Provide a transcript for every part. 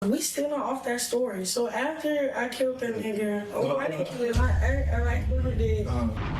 We still not off that story. So after I killed that nigga, I didn't kill him. I really did.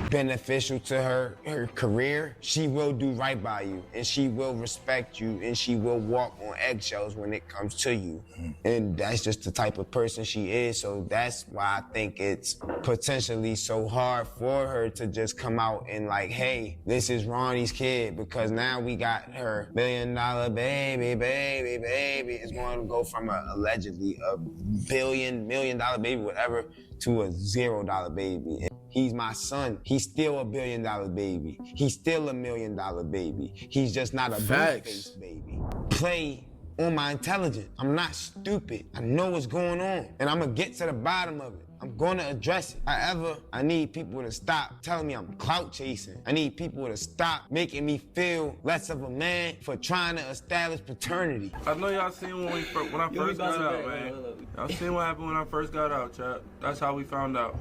Beneficial to her career, she will do right by you, and she will respect you, and she will walk on eggshells when it comes to you. And that's just the type of person she is, so that's why I think it's potentially so hard for her to just come out and like, hey, this is Ronnie's kid, because now we got her $1 million baby. It's going to go from allegedly a $1 million baby, whatever, to a $0 baby. He's my son. He's still a $1 billion baby. He's still a $1 million baby. He's just not a blue-face baby. Play on my intelligence. I'm not stupid. I know what's going on, and I'm gonna get to the bottom of it. I'm gonna address it. However, I need people to stop telling me I'm clout chasing. I need people to stop making me feel less of a man for trying to establish paternity. I know y'all seen when I first got out, man. Y'all seen what happened when I first got out, chat. That's how we found out.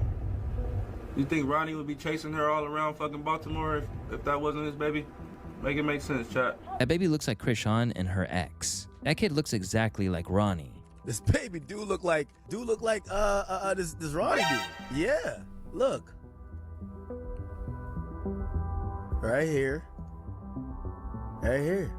You think Ronnie would be chasing her all around fucking Baltimore if that wasn't his baby? Make it make sense, chat. That baby looks like Chrisean and her ex. That kid looks exactly like Ronnie. This baby do look like this Ronnie dude. Yeah, look. Right here. Right here.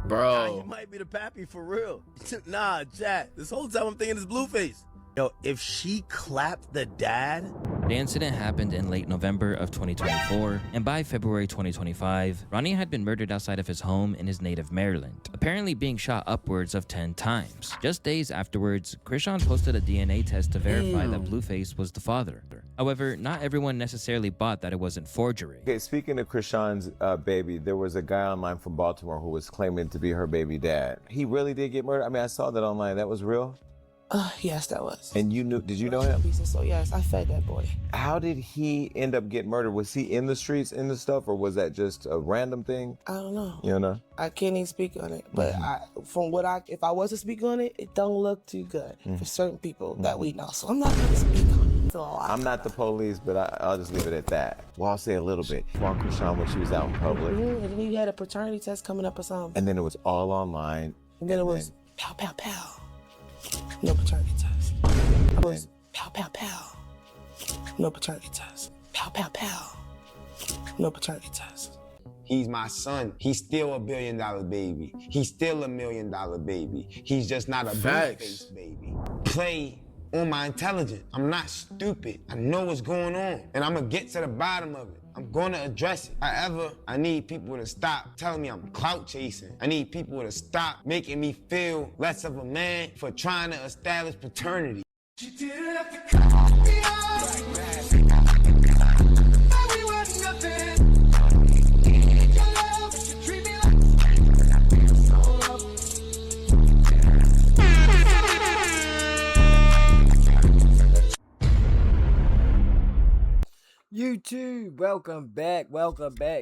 Bro. Nah, he might be the pappy for real. Nah, chat. This whole time I'm thinking it's Blueface. Yo, if she clapped the dad. The incident happened in late November of 2024, and by February 2025, Ronnie had been murdered outside of his home in his native Maryland, apparently being shot upwards of 10 times. Just days afterwards, Chrisean posted a DNA test to verify that Blueface was the father. However, not everyone necessarily bought that it wasn't forgery. Okay, speaking of Chrisean's baby, there was a guy online from Baltimore who was claiming to be her baby dad. He really did get murdered? I mean, I saw that online. That was real? Yes, that was. And you knew, did you know him? So yes, I fed that boy. How did he end up getting murdered? Was he in the streets, in the stuff, or was that just a random thing? I don't know. You know? I can't even speak on it. But if I was to speak on it, it don't look too good for certain people that we know. So I'm not gonna speak on it. So I'm not the police, but I'll just leave it at that. Well, I'll say a little bit. On Chrisean when she was out in public. And then you had a paternity test coming up or something. And then it was all online. And then it was pow, pow, pow. No paternity test. It was pow, pow, pow. No paternity test. Pow, pow, pow. No paternity test. He's my son. He's still a $1 billion baby. He's still a $1 million baby. He's just not a blue-face baby. Play on my intelligence. I'm not stupid. I know what's going on, and I'm gonna get to the bottom of it. I'm gonna address it. However, I need people to stop telling me I'm clout chasing. I need people to stop making me feel less of a man for trying to establish paternity. She didn't have to cut me off. We were nothing. Your love, you treat me like YouTube, welcome back,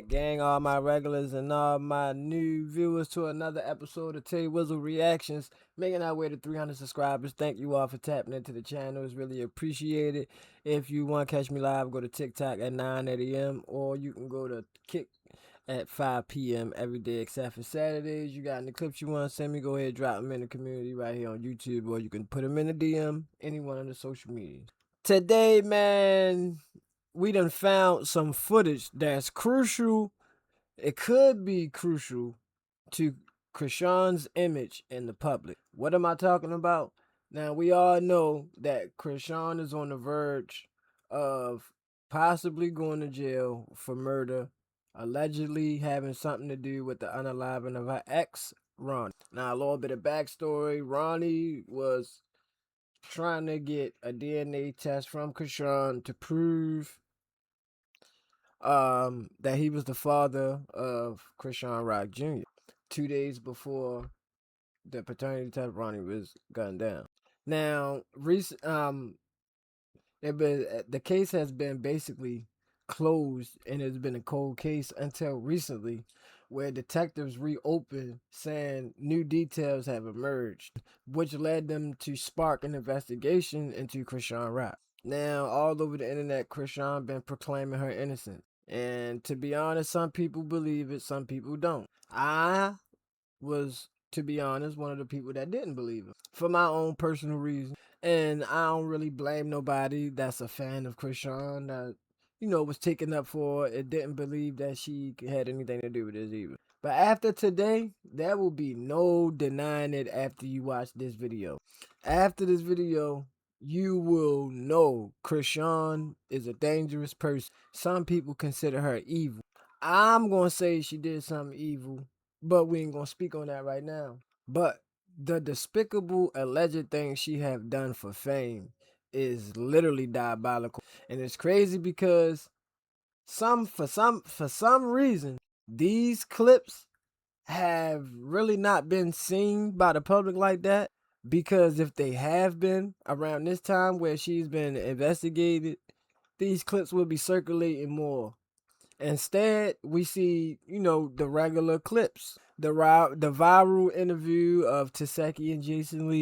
gang, all my regulars and all my new viewers to another episode of Tay Wizzle Reactions, making our way to 300 subscribers. Thank you all for tapping into the channel. It's really appreciated. If you want to catch me live, go to TikTok at 9 a.m. or you can go to Kick at 5 p.m. every day except for Saturdays. You got any clips you want to send me, go ahead, drop them in the community right here on YouTube, or you can put them in the DM, anyone on the social media. Today, man, we done found some footage that's crucial. It could be crucial to Chrisean's image in the public. What am I talking about? Now, we all know that Chrisean is on the verge of possibly going to jail for murder, allegedly having something to do with the unaliving of her ex, Ronnie. Now, a little bit of backstory. Ronnie was trying to get a DNA test from Chrisean to prove that he was the father of CHRISEAN Rock Jr. 2 days before the paternity test, Ronnie was gunned down. Now, the case has been basically closed, and it's been a cold case until recently, where detectives reopened saying new details have emerged, which led them to spark an investigation into CHRISEAN Rock. Now, all over the internet, Chrisean been proclaiming her innocence. And to be honest, some people believe it, some people don't. I was to be honest, one of the people that didn't believe him for my own personal reason. And I don't really blame nobody that's a fan of Chrisean that, was taken up for it, didn't believe that she had anything to do with this either. But after today, there will be no denying it after you watch this video. After this video, you will know Chrisean is a dangerous person. Some people consider her evil. I'm going to say she did something evil, but we ain't going to speak on that right now. But the despicable alleged things she have done for fame is literally diabolical. And it's crazy because for some reason, these clips have really not been seen by the public like that. Because if they have been around this time where she's been investigated, these clips will be circulating more. Instead, we see, the regular clips. The viral interview of Taseki and Jason Lee.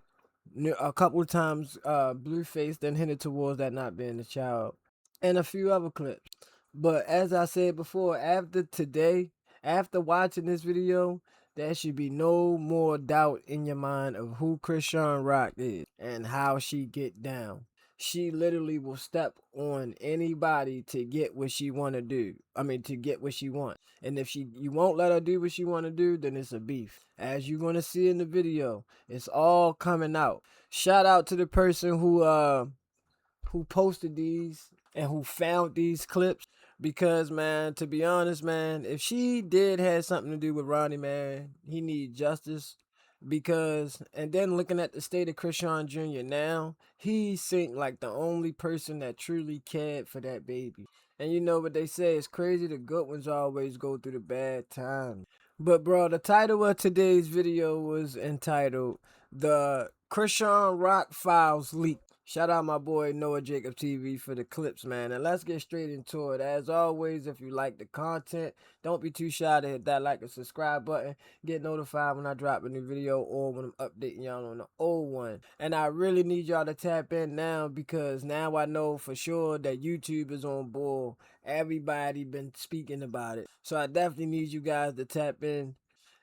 A couple of times, Blueface then hinted towards that not being the child. And a few other clips. But as I said before, after watching this video, there should be no more doubt in your mind of who CHRISEAN ROCK is and how she get down. She literally will step on anybody to get what she want to do. To get what she wants. And if you won't let her do what she want to do, then it's a beef. As you're going to see in the video, it's all coming out. Shout out to the person who posted these and who found these clips. Because, man, to be honest, man, if she did have something to do with Ronnie, man, he need justice. And then looking at the state of Chrisean Jr. now, he seemed like the only person that truly cared for that baby. And you know what they say, it's crazy, the good ones always go through the bad times. But, bro, the title of today's video was entitled, The CHRISEAN ROCK Files Leak. Shout out my boy Noah Jacob TV for the clips, man. And let's get straight into it. As always, if you like the content, don't be too shy to hit that like and subscribe button. Get notified when I drop a new video or when I'm updating y'all on the old one. And I really need y'all to tap in now because now I know for sure that YouTube is on board. Everybody been speaking about it. So I definitely need you guys to tap in.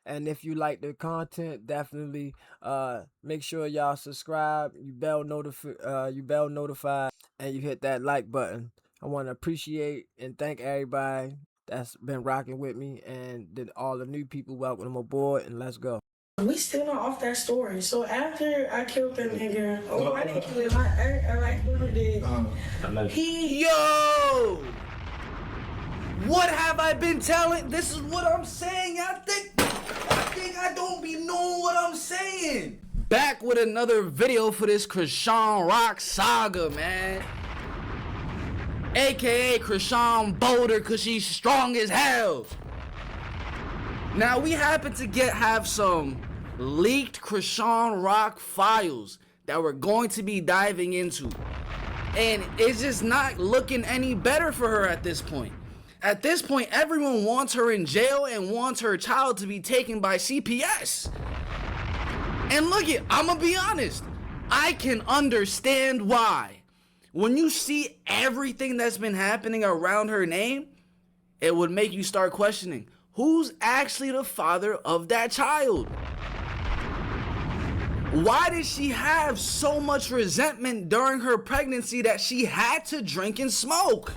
And if you like the content, definitely make sure y'all subscribe, you bell notified, and you hit that like button. I want to appreciate and thank everybody that's been rocking with me, and all the new people, welcome them aboard, and let's go. We still not off that story. So after I killed that nigga, I didn't kill him. I whoever did. Yo! What have I been telling? This is what I'm saying. I think I don't be knowing what I'm saying. Back with another video for this CHRISEAN ROCK saga, man. AKA CHRISEAN Boulder, cause she's strong as hell. Now we happen to have some leaked CHRISEAN ROCK files that we're going to be diving into. And it's just not looking any better for her at this point. At this point, everyone wants her in jail and wants her child to be taken by CPS. And look it, I'ma be honest, I can understand why. When you see everything that's been happening around her name, it would make you start questioning, who's actually the father of that child? Why did she have so much resentment during her pregnancy that she had to drink and smoke?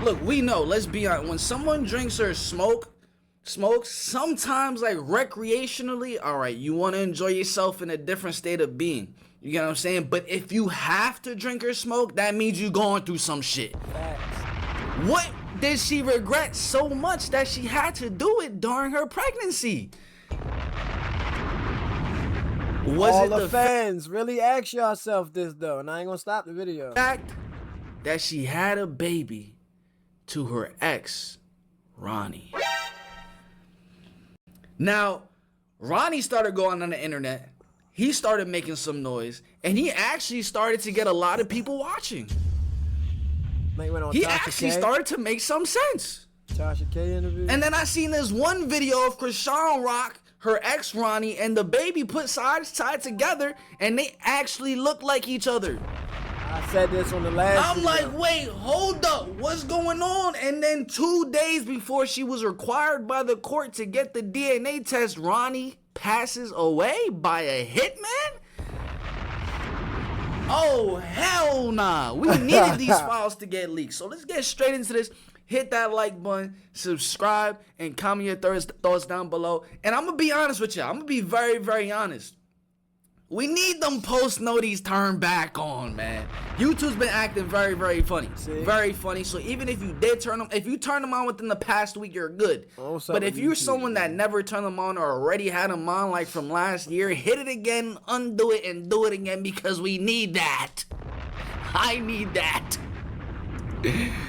Look, we know, let's be honest, when someone drinks or smokes, sometimes like recreationally, all right, you want to enjoy yourself in a different state of being. You get what I'm saying? But if you have to drink or smoke, that means you're going through some shit. What did she regret so much that she had to do it during her pregnancy? Was all it the fans really ask yourself this though, and I ain't gonna stop the video. Fact that she had a baby to her ex, Ronnie. Now, Ronnie started going on the internet. He started making some noise, and he actually started to get a lot of people watching. He actually started to make some sense. Tasha K interview. And then I seen this one video of CHRISEAN ROCK, her ex Ronnie, and the baby put sides tied together, and they actually look like each other. I said this on the last video. Like, wait, hold up, what's going on? And then 2 days before she was required by the court to get the DNA test, Ronnie passes away by a hitman? Oh, hell nah. We needed these files to get leaked. So let's get straight into this. Hit that like button, subscribe, and comment your thoughts down below. And I'm going to be honest with you. I'm going to be very, very honest. We need them post noties turned back on, man. YouTube's been acting very, very funny. Very funny. So even if you did turn them, if you turn them on within the past week, you're good. But if you're someone that never turned them on or already had them on like from last year, hit it again, undo it, and do it again because we need that. I need that.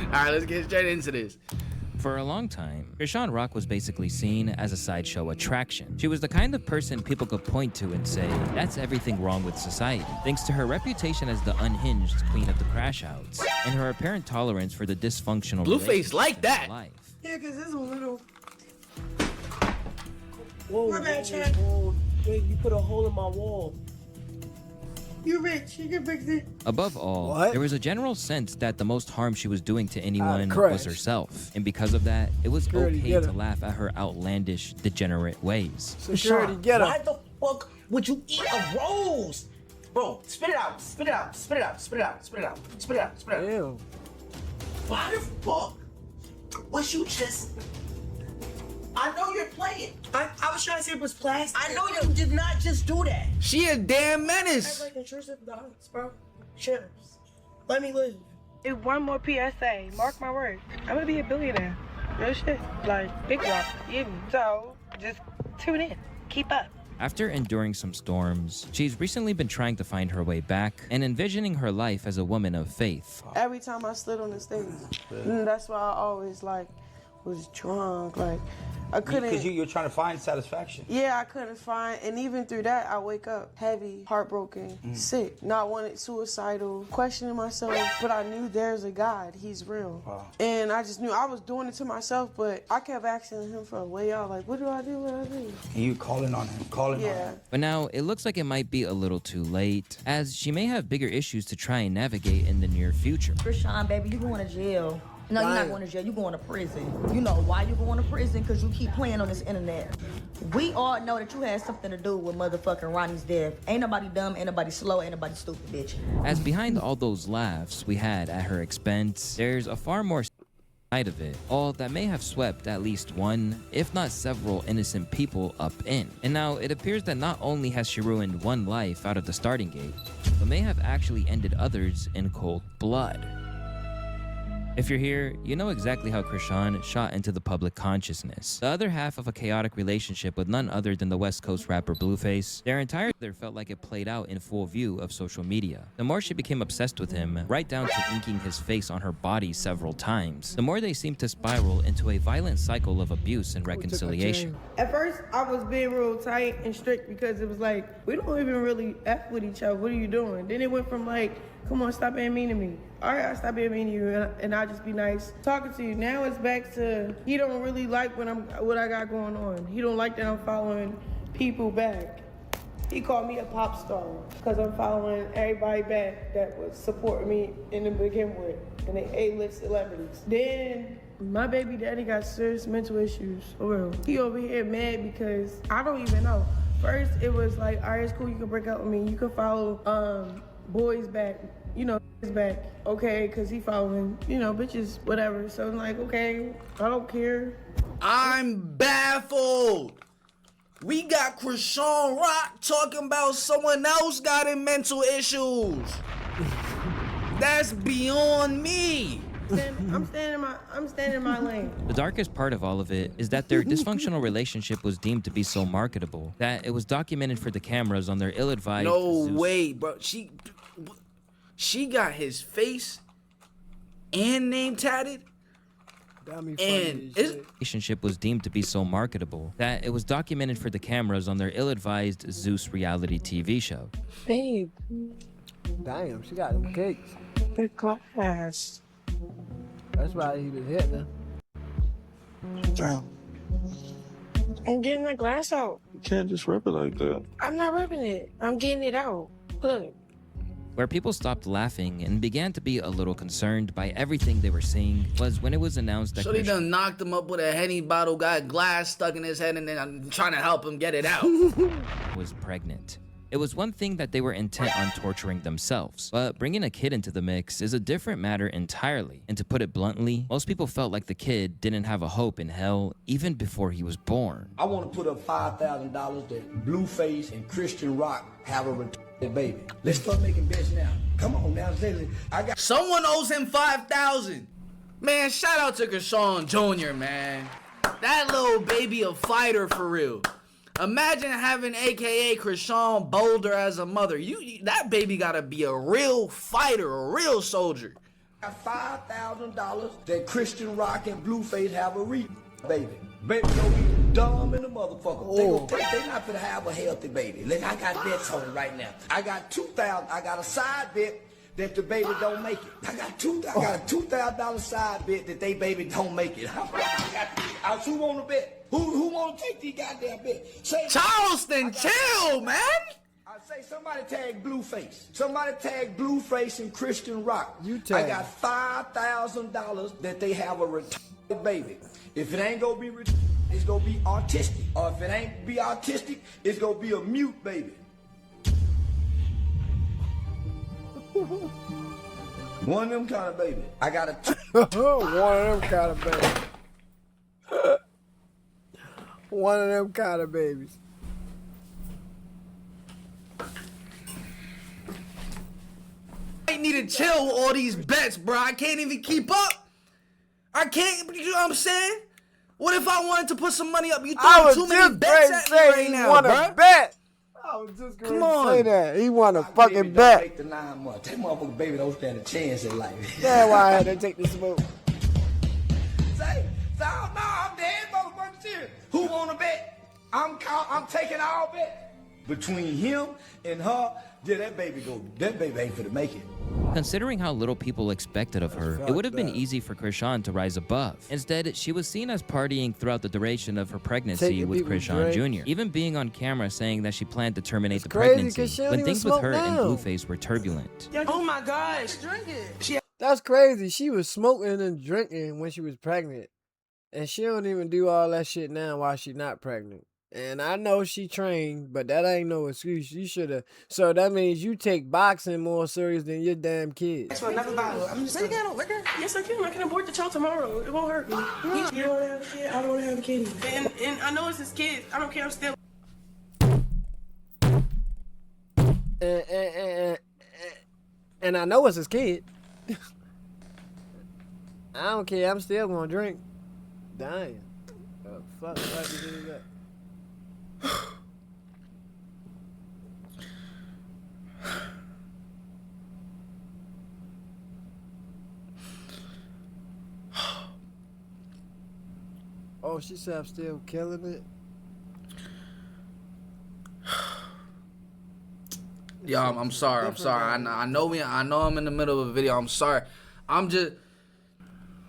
Alright, let's get straight into this. For a long time, CHRISEAN Rock was basically seen as a sideshow attraction. She was the kind of person people could point to and say, that's everything wrong with society, thanks to her reputation as the unhinged queen of the crash outs, and her apparent tolerance for the dysfunctional Blueface like that. life. Yeah, because it's a little... Whoa, My bad, Chad. Wait, you put a hole in my wall. You rich, you can fix it. Above all, there was a general sense that the most harm she was doing to anyone crash. was herself. And because of that, it was Security, okay get to her. laugh at her outlandish, degenerate ways. Security, get Why her. the fuck would you eat a rose? Bro, spit it out, spit it out, spit it out, spit it out, spit it out, spit it out, spit it out. Ew. Why the fuck was you just... I know you're playing. I was trying to see if it was plastic. I know you did not just do that. She a damn I menace. like intrusive thoughts, bro. Chips. Let me live. If one more PSA, mark my words, I'm gonna be a billionaire. Real shit. Like, big rock. You know? So, just tune in. Keep up. After enduring some storms, she's recently been trying to find her way back and envisioning her life as a woman of faith. Every time I slid on the stage, that's why I always was drunk. Like I couldn't. Because you're trying to find satisfaction. Yeah, I couldn't find, and even through that, I wake up heavy, heartbroken, sick, not wanted, suicidal, questioning myself. But I knew there's a God. He's real. Wow. And I just knew I was doing it to myself, but I kept asking him for a way out. Like, what do I do? What do I do? And you calling on him, calling on Yeah. him. But now it looks like it might be a little too late, as she may have bigger issues to try and navigate in the near future. CHRISEAN, baby, you going to jail. No, you're not going to jail. You're going to prison. You know why you're going to prison? Because you keep playing on this internet. We all know that you had something to do with motherfucking Ronnie's death. Ain't nobody dumb, ain't nobody slow, ain't nobody stupid, bitch. As behind all those laughs we had at her expense, there's a far more side of it, all that may have swept at least one, if not several innocent people up in. And now it appears that not only has she ruined one life out of the starting gate, but may have actually ended others in cold blood. If you're here, you know exactly how CHRISEAN shot into the public consciousness. The other half of a chaotic relationship with none other than the West Coast rapper Blueface, their entire life felt like it played out in full view of social media. The more she became obsessed with him, right down to inking his face on her body several times, the more they seemed to spiral into a violent cycle of abuse and reconciliation. At first, I was being real tight and strict because it was like, we don't even really F with each other. What are you doing? Then it went from like, come on, stop being mean to me. All right, I'll stop being mean to you, and I'll just be nice talking to you. Now it's back to, he don't really like what I got going on. He don't like that I'm following people back. He called me a pop star because I'm following everybody back that was supporting me in the begin with, and they A-list celebrities. Then my baby daddy got serious mental issues, for real. He over here mad because I don't even know. First, it was like, all right, it's cool, you can break up with me. You can follow boys back, you know, back. Okay, because he following, you know, bitches, whatever. So I'm like, okay, I don't care. I'm baffled. We got CHRISEAN Rock talking about someone else got in mental issues. That's beyond me. I'm standing in my lane. The darkest part of all of it is that their dysfunctional relationship was deemed to be so marketable that it was documented for the cameras on their ill-advised No way, bro. She got his face and name tatted. And relationship was deemed to be so marketable that it was documented for the cameras on their ill-advised Zeus reality TV show. Babe. Damn, she got them cakes. Good class. That's why he was hitting her. Damn. I'm getting the glass out. You can't just rip it like that. I'm not ripping it. I'm getting it out. Look. Where people stopped laughing and began to be a little concerned by everything they were seeing was when it was announced that Shorty done knocked him up with a Henny bottle, got glass stuck in his head, and then I'm trying to help him get it out. was pregnant. It was one thing that they were intent on torturing themselves, but bringing a kid into the mix is a different matter entirely. And to put it bluntly, most people felt like the kid didn't have a hope in hell even before he was born. I want to put up $5,000 that Blueface and Christian Rock have a retarded baby. Let's start making bets now. Come on now, I got. Someone owes him $5,000. Man, shout out to CHRISEAN Jr., man. That little baby a fighter for real. Imagine having AKA CHRISEAN Boulder as a mother. That baby gotta be a real fighter, a real soldier. Got $5,000 that Christian Rock and Blueface have a baby. Baby gonna be dumb in the motherfucker. They not gonna have a healthy baby. Look, I got bets on it right now. I got $2,000. I got a side bet that the baby don't make it. I got a $2,000 side bet that they baby don't make it. Who want to bet? Who want to take these goddamn bets? Charleston, chill, man. I say somebody tag Blueface. Somebody tag Blueface and Christian Rock. I got $5,000 that they have a retarded baby. If it ain't gonna be retarded, it's gonna be autistic. Or if it ain't be autistic, it's gonna be a mute baby. One of them kind of baby. I got a one of them kind of baby. One of them kind of babies. I need to chill with all these bets, bro. I can't even keep up. I can't, you know what I'm saying? What if I wanted to put some money up? You throwing too many bets at me right now, bro. Bet. I was just gonna say that. He want a fucking bet. Take the 9 months. That motherfucker baby don't stand a chance in life. That's why I had to take the smoke. I'm dead, motherfucker. Serious. Who want to bet? I'm taking all bet. Between him and her, yeah, that baby ain't finna make it. Considering how little people expected of her, it would have been easy for CHRISEAN to rise above. Instead, she was seen as partying throughout the duration of her pregnancy with CHRISEAN Jr., even being on camera saying that she planned to terminate the pregnancy when things with her and Blueface were turbulent. Oh my gosh, drink it. That's crazy. She was smoking and drinking when she was pregnant. And she don't even do all that shit now while she not pregnant. And I know she trained, but that ain't no excuse. You should have. So that means you take boxing more serious than your damn kids. That's another bottle. I'm just saying. You got no liquor? Yes, I can. I can abort the child tomorrow. It won't hurt me. You don't want to have a kid? I don't want to have a kid. And I know it's his kids. I don't care. I'm still. And I know it's his kid. I don't care. I'm still gonna drink. Damn. Fuck you do that? Oh, she said I'm still killing it. Yo, I'm sorry. I'm sorry. I know I'm in the middle of a video. I'm sorry. I'm just.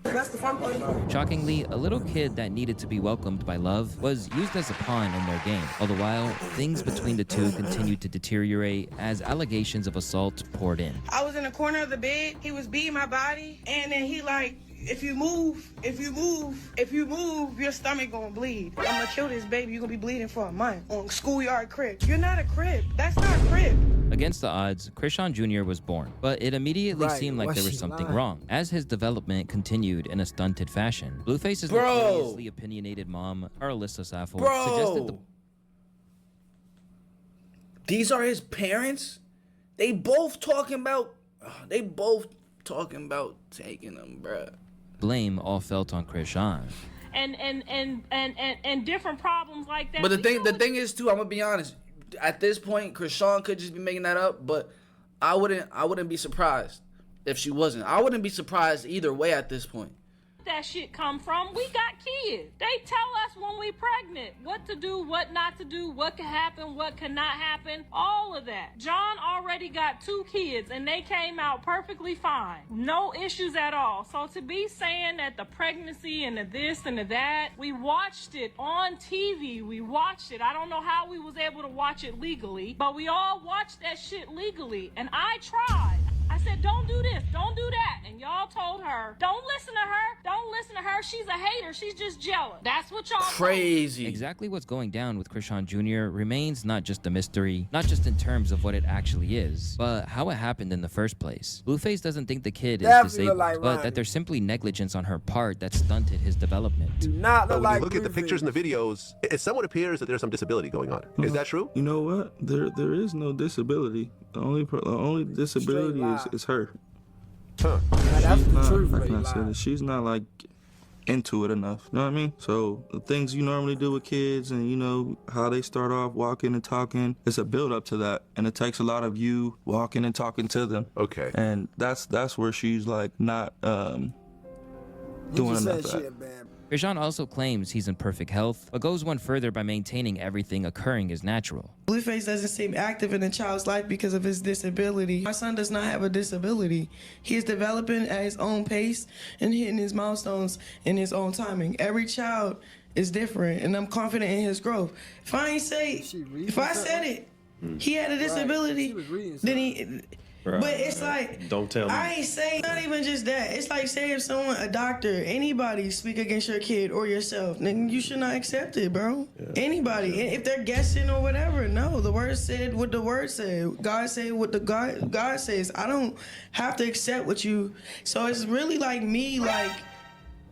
That's the fun part about it. Shockingly, a little kid that needed to be welcomed by love was used as a pawn in their game. All the while, things between the two continued to deteriorate as allegations of assault poured in. I was in the corner of the bed. He was beating my body, and then he like, if you move, your stomach gonna bleed. I'm gonna kill this baby. You're gonna be bleeding for a month on schoolyard crib. You're not a crib. That's not a crib. Against the odds, CHRISEAN Jr. was born, but it immediately seemed like there was something wrong. As his development continued in a stunted fashion, Blueface's notoriously opinionated mom, Alyssa Safford, suggested These are his parents? They both talking about taking him, bruh. Blame all felt on CHRISEAN. And different problems like that. But the thing is too, I'm gonna be honest. At this point, CHRISEAN could just be making that up, but I wouldn't be surprised if she wasn't. I wouldn't be surprised either way at this point. that shit come from? We got kids. They tell us when we pregnant what to do, what not to do, what can happen, what cannot happen, all of that. John already got 2 kids and they came out perfectly fine. No issues at all. So to be saying that the pregnancy and the this and the that, we watched it on TV. We watched it. I don't know how we was able to watch it legally, but we all watched that shit legally. And I tried. I said, don't do this, don't do that. And y'all told her, don't listen to her, don't listen to her. She's a hater, she's just jealous. That's what y'all Crazy. Exactly what's going down with Chrisean Jr. remains not just a mystery, not just in terms of what it actually is, but how it happened in the first place. Blueface doesn't think the kid is disabled, but that there's simply negligence on her part that stunted his development. Do not look when like you look at the pictures and the videos, it somewhat appears that there's some disability going on. Is that true? You know what? There is no disability. The only disability is her. Huh. That's the truth. Like I said, she's not like into it enough. You know what I mean? So the things you normally do with kids and you know how they start off walking and talking, it's a build up to that. And it takes a lot of you walking and talking to them. Okay. And that's where she's like not doing enough of that. Chrisean also claims he's in perfect health, but goes one further by maintaining everything occurring as natural. Blueface doesn't seem active in a child's life because of his disability. My son does not have a disability. He is developing at his own pace and hitting his milestones in his own timing. Every child is different, and I'm confident in his growth. If I said it, he had a disability, then he... But it's like, don't tell me. I ain't saying, not even just that. It's like, say if someone, a doctor, anybody speak against your kid or yourself, then you should not accept it, bro. Yeah. Anybody. Yeah. If they're guessing or whatever, no. The word said what the word said. God said what the God says. I don't have to accept what you. So it's really like me, like,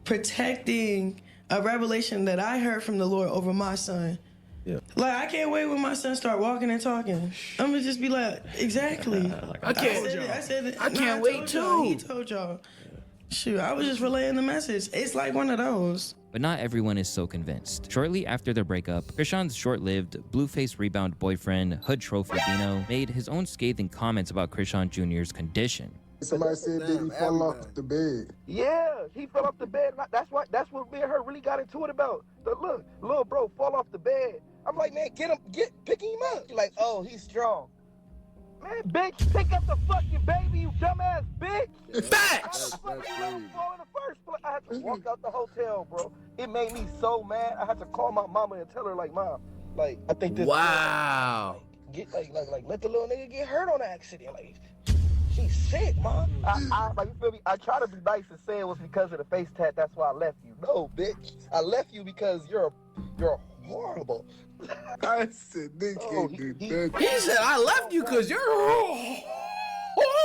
protecting a revelation that I heard from the Lord over my son. Yeah. Like, I can't wait when my son start walking and talking. I'm gonna just be like, exactly. I can't wait too. He told y'all. Shoot, I was just relaying the message. It's like one of those. But not everyone is so convinced. Shortly after their breakup, Chrisean's short-lived Blueface rebound boyfriend, Hood Trophy Dino, made his own scathing comments about Chrisean Jr.'s condition. Somebody said that he fell off the bed. Yeah, he fell off the bed. That's what me and her really got into it about. Look, little bro fall off the bed. I'm like, man, pick him up. She's like, oh, he's strong. Man, bitch, pick up the fucking baby, you dumbass bitch. Facts. I had to walk out the hotel, bro. It made me so mad. I had to call my mama and tell her, like, Mom, like, I think this. Wow. Let the little nigga get hurt on the accident. Like, she's sick, Mom. Like, you feel me? I try to be nice and say it was because of the face tat. That's why I left you. No, bitch. I left you because you're horrible. I said, nigga, he said, I left you because you're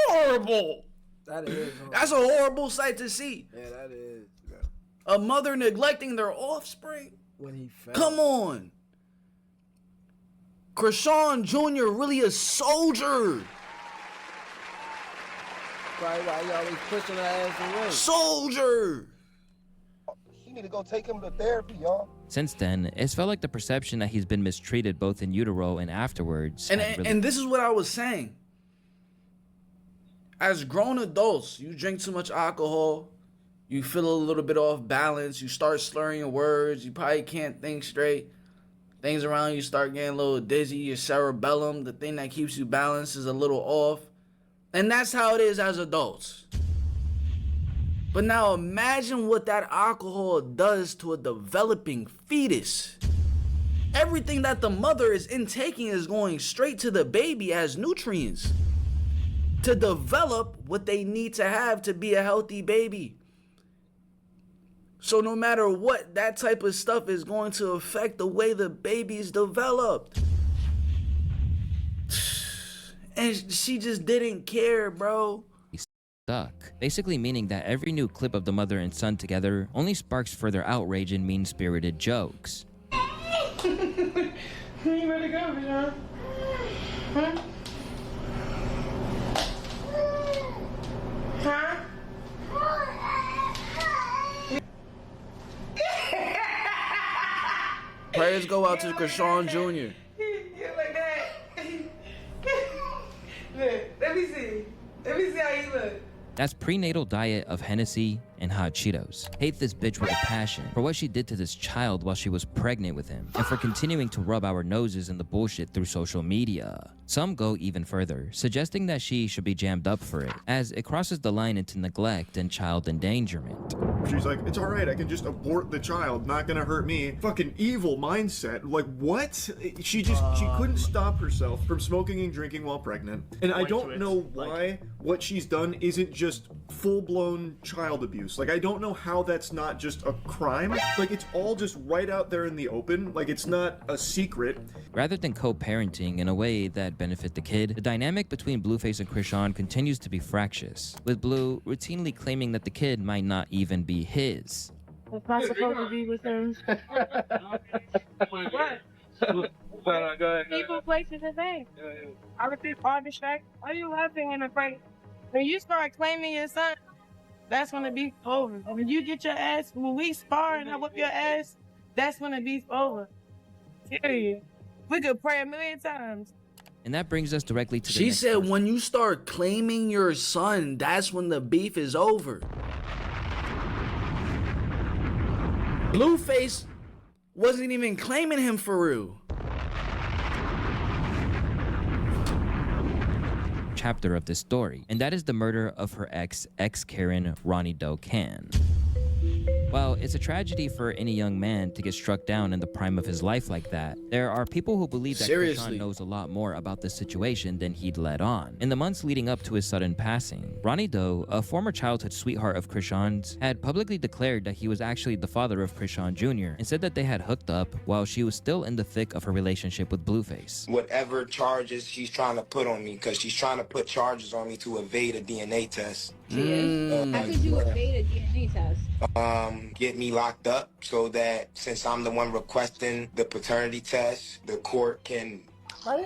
horrible. That is. That's a horrible sight to see. Yeah, that is. Yeah. A mother neglecting their offspring. When he fell. Come on. Chrisean Jr. really a soldier. Probably why he always pushing her ass away. Soldier. You need to go take him to therapy, y'all. Since then, it's felt like the perception that he's been mistreated both in utero and afterwards. And this is what I was saying. As grown adults, you drink too much alcohol, you feel a little bit off balance, you start slurring your words, you probably can't think straight. Things around you start getting a little dizzy, your cerebellum, the thing that keeps you balanced, is a little off. And that's how it is as adults. But now imagine what that alcohol does to a developing fetus. Everything that the mother is intaking is going straight to the baby as nutrients to develop what they need to have to be a healthy baby. So no matter what, that type of stuff is going to affect the way the baby is developed. And she just didn't care, bro. Stuck. Basically meaning that every new clip of the mother and son together only sparks further outrage and mean-spirited jokes. You ready to go, John? Huh? Huh? Prayers go out to Chrisean Jr. Yeah, like that. Look, let me see. Let me see how you look. That's prenatal diet of Hennessy and hot Cheetos. Hate this bitch with a passion for what she did to this child while she was pregnant with him, and for continuing to rub our noses in the bullshit through social media. Some go even further, suggesting that she should be jammed up for it, as it crosses the line into neglect and child endangerment. She's like, it's alright, I can just abort the child, not gonna hurt me. Fucking evil mindset. Like, what? She couldn't stop herself from smoking and drinking while pregnant. And I don't know why what she's done isn't just full-blown child abuse. Like, I don't know how that's not just a crime. Like, it's all just right out there in the open. Like, it's not a secret. Rather than co-parenting in a way that benefit the kid, the dynamic between Blueface and Chrisean continues to be fractious, with Blue routinely claiming that the kid might not even be his. It's not supposed to be with him. What? People, places, and things. I repeat, all distract. Why are you laughing in the face? When you start claiming your son, that's when the beef's over. When you get your ass, when we spar and I whip your ass, that's when the beef's over. Period. We could pray 1,000,000 times. And that brings us directly to the She next said person. when you start claiming your son, that's when the beef is over. Blueface wasn't even claiming him for real. Chapter of this story, and that is the murder of her ex-Karen, Ronnie Doe Can. While it's a tragedy for any young man to get struck down in the prime of his life like that, there are people who believe that Chrisean knows a lot more about this situation than he'd let on. In the months leading up to his sudden passing, Ronnie Doe, a former childhood sweetheart of Chrisean's, had publicly declared that he was actually the father of Chrisean Jr. and said that they had hooked up while she was still in the thick of her relationship with Blueface. Whatever charges she's trying to put on me, because she's trying to put charges on me to evade a DNA test. How could you evade a DNA test? Get me locked up so that since I'm the one requesting the paternity test, the court can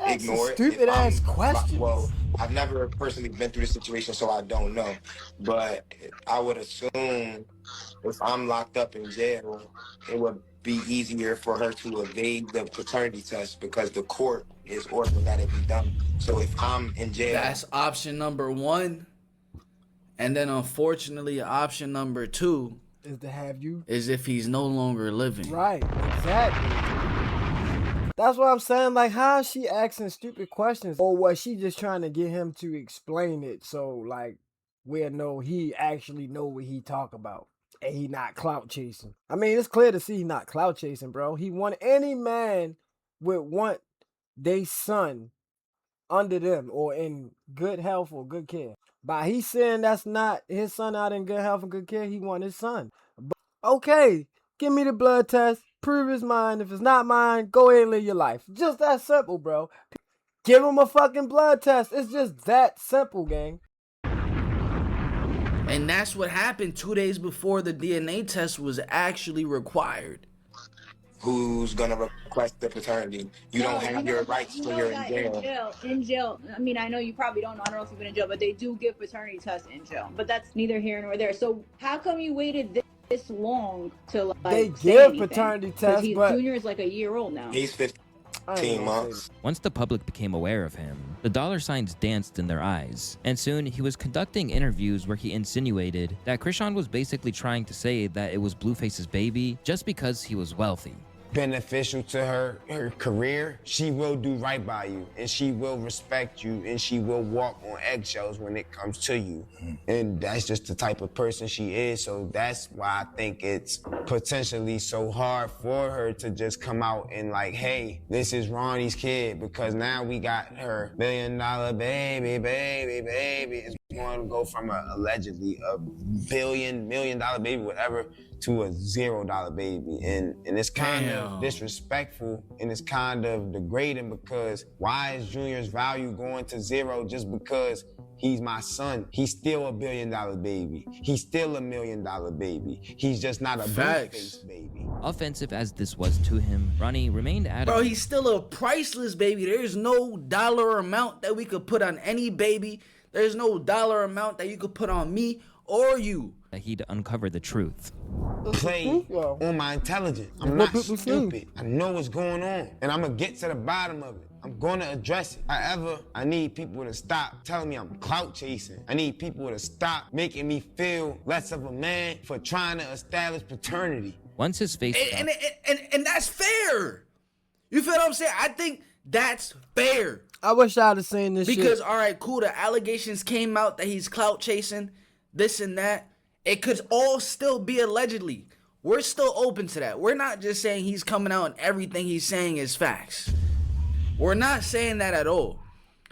ignore it. Stupid ass questions. Well, I've never personally been through this situation, so I don't know. But I would assume if I'm locked up in jail, it would be easier for her to evade the paternity test because the court is ordering that it be done. So if I'm in jail, That's option number one. And then unfortunately, option number two is to have you is if he's no longer living. Right, exactly. That's what I'm saying. Like, how is she asking stupid questions? Or was she just trying to get him to explain it so, like, we'll know he actually know what he talk about and he not clout chasing? I mean, it's clear to see he not clout chasing, bro. He want any man would want their son under them or in good health or good care. By he saying that's not his son out in good health and good care, he want his son. But, okay, give me the blood test, prove it's mine. If it's not mine, go ahead and live your life. Just that simple, bro. Give him a fucking blood test. It's just that simple, gang. And that's what happened 2 days before the DNA test was actually required. who's gonna request the paternity? You don't have your rights when you're in jail. In jail, I mean, I know you probably don't know, I don't know if you've been in jail, but they do give paternity tests in jail. But that's neither here nor there. So how come you waited this long to like they say give anything? paternity tests, but but Junior is like a year old now. He's 15 months. Once the public became aware of him, the dollar signs danced in their eyes, and soon he was conducting interviews where he insinuated that Chrisean was basically trying to say that it was Blueface's baby just because he was wealthy. Beneficial to her career, she will do right by you, and she will respect you, and she will walk on eggshells when it comes to you. And that's just the type of person she is, so that's why I think it's potentially so hard for her to just come out and like, hey, this is Ronnie's kid, because now we got her $1 million baby. It's going to go from allegedly a $1 million baby, whatever, to a $0 baby. And it's kind of disrespectful, and it's kind of degrading, because why is Junior's value going to zero just because he's my son? He's still a $1 billion baby. He's still a $1 million baby. He's just not a Blueface baby. Offensive as this was to him, Ronnie remained adamant. Bro, he's still a priceless baby. There's no dollar amount that we could put on any baby. There's no dollar amount that you could put on me or you. That he'd uncover the truth. Play on my intelligence. I'm not stupid. I know what's going on, and I'm gonna get to the bottom of it. I'm gonna address it. However, I need people to stop telling me I'm clout chasing. I need people to stop making me feel less of a man for trying to establish paternity. Once his face and that's fair. You feel what I'm saying? I think that's fair. I wish I'd have seen this because, shit. all right, cool, the allegations came out that he's clout chasing, this and that. It could all still be allegedly. We're still open to that. We're not just saying he's coming out and everything he's saying is facts. We're not saying that at all.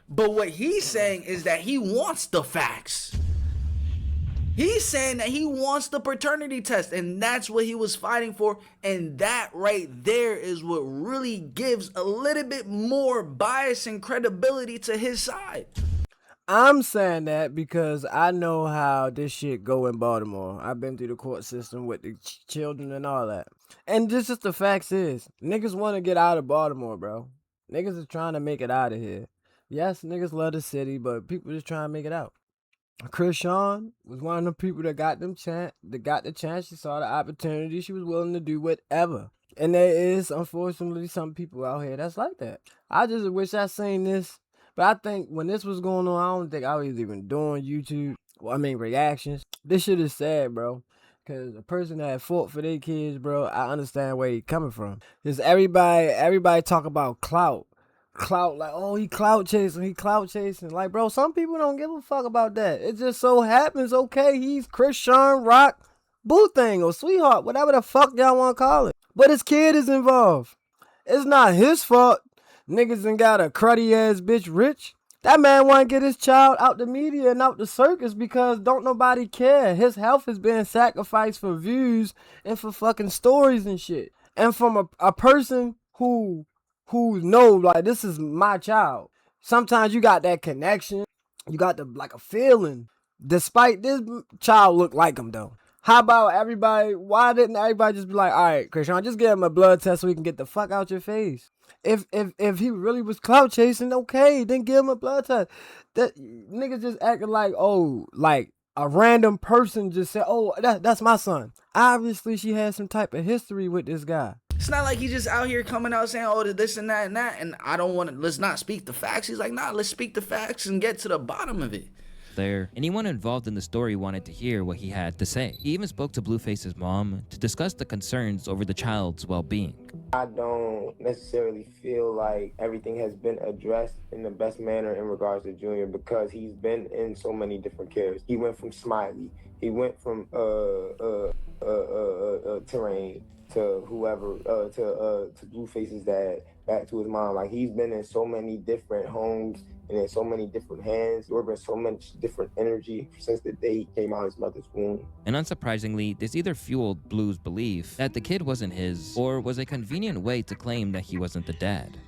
But what he's saying is that he wants the facts. He's saying that he wants the paternity test, and that's what he was fighting for. And that right there is what really gives a little bit more bias and credibility to his side. I'm saying that because I know how this shit go in Baltimore. I've been through the court system with the children and all that. And this is the facts is, niggas want to get out of Baltimore, bro. Niggas is trying to make it out of here. Yes, niggas love the city, but people just trying to make it out. CHRISEAN was one of the people that got the chance. She saw the opportunity. She was willing to do whatever. And there is, unfortunately, some people out here that's like that. I just wish I seen this. But I think when this was going on, I don't think I was even doing YouTube. Well, I mean, reactions. This shit is sad, bro. Because a person that fought for their kids, bro, I understand where he coming from. Because everybody talk about clout. Clout, like, oh, he clout chasing. Like, bro, some people don't give a fuck about that. It just so happens, okay, he's CHRISEAN Rock, boo thing, or sweetheart, whatever the fuck y'all want to call it. But his kid is involved. It's not his fault. Niggas done got a cruddy ass bitch rich. That man want to get his child out the media and out the circus because don't nobody care. His health is being sacrificed for views and for fucking stories and shit. And from a person who know, like, this is my child. Sometimes you got that connection. You got a feeling. Despite this child look like him, though. How about everybody, why didn't everybody just be like, all right, CHRISEAN, just give him a blood test so we can get the fuck out your face? If he really was clout chasing, okay, then give him a blood test. That niggas just acting like, oh, like a random person just said, oh, that's my son. Obviously, she had some type of history with this guy. It's not like he just out here coming out saying, oh, this and that, and I don't want to, let's not speak the facts. He's like, nah, let's speak the facts and get to the bottom of it. There, anyone involved in the story wanted to hear what he had to say. He even spoke to Blueface's mom to discuss the concerns over the child's well-being. I don't necessarily feel like everything has been addressed in the best manner in regards to Junior because he's been in so many different cares. He went from Smiley, he went from Terrain to whoever, to Blueface's dad, back to his mom. Like, he's been in so many different homes and in so many different hands. There's been so much different energy since the day he came out of his mother's womb. And unsurprisingly, this either fueled Blue's belief that the kid wasn't his, or was a convenient way to claim that he wasn't the dad.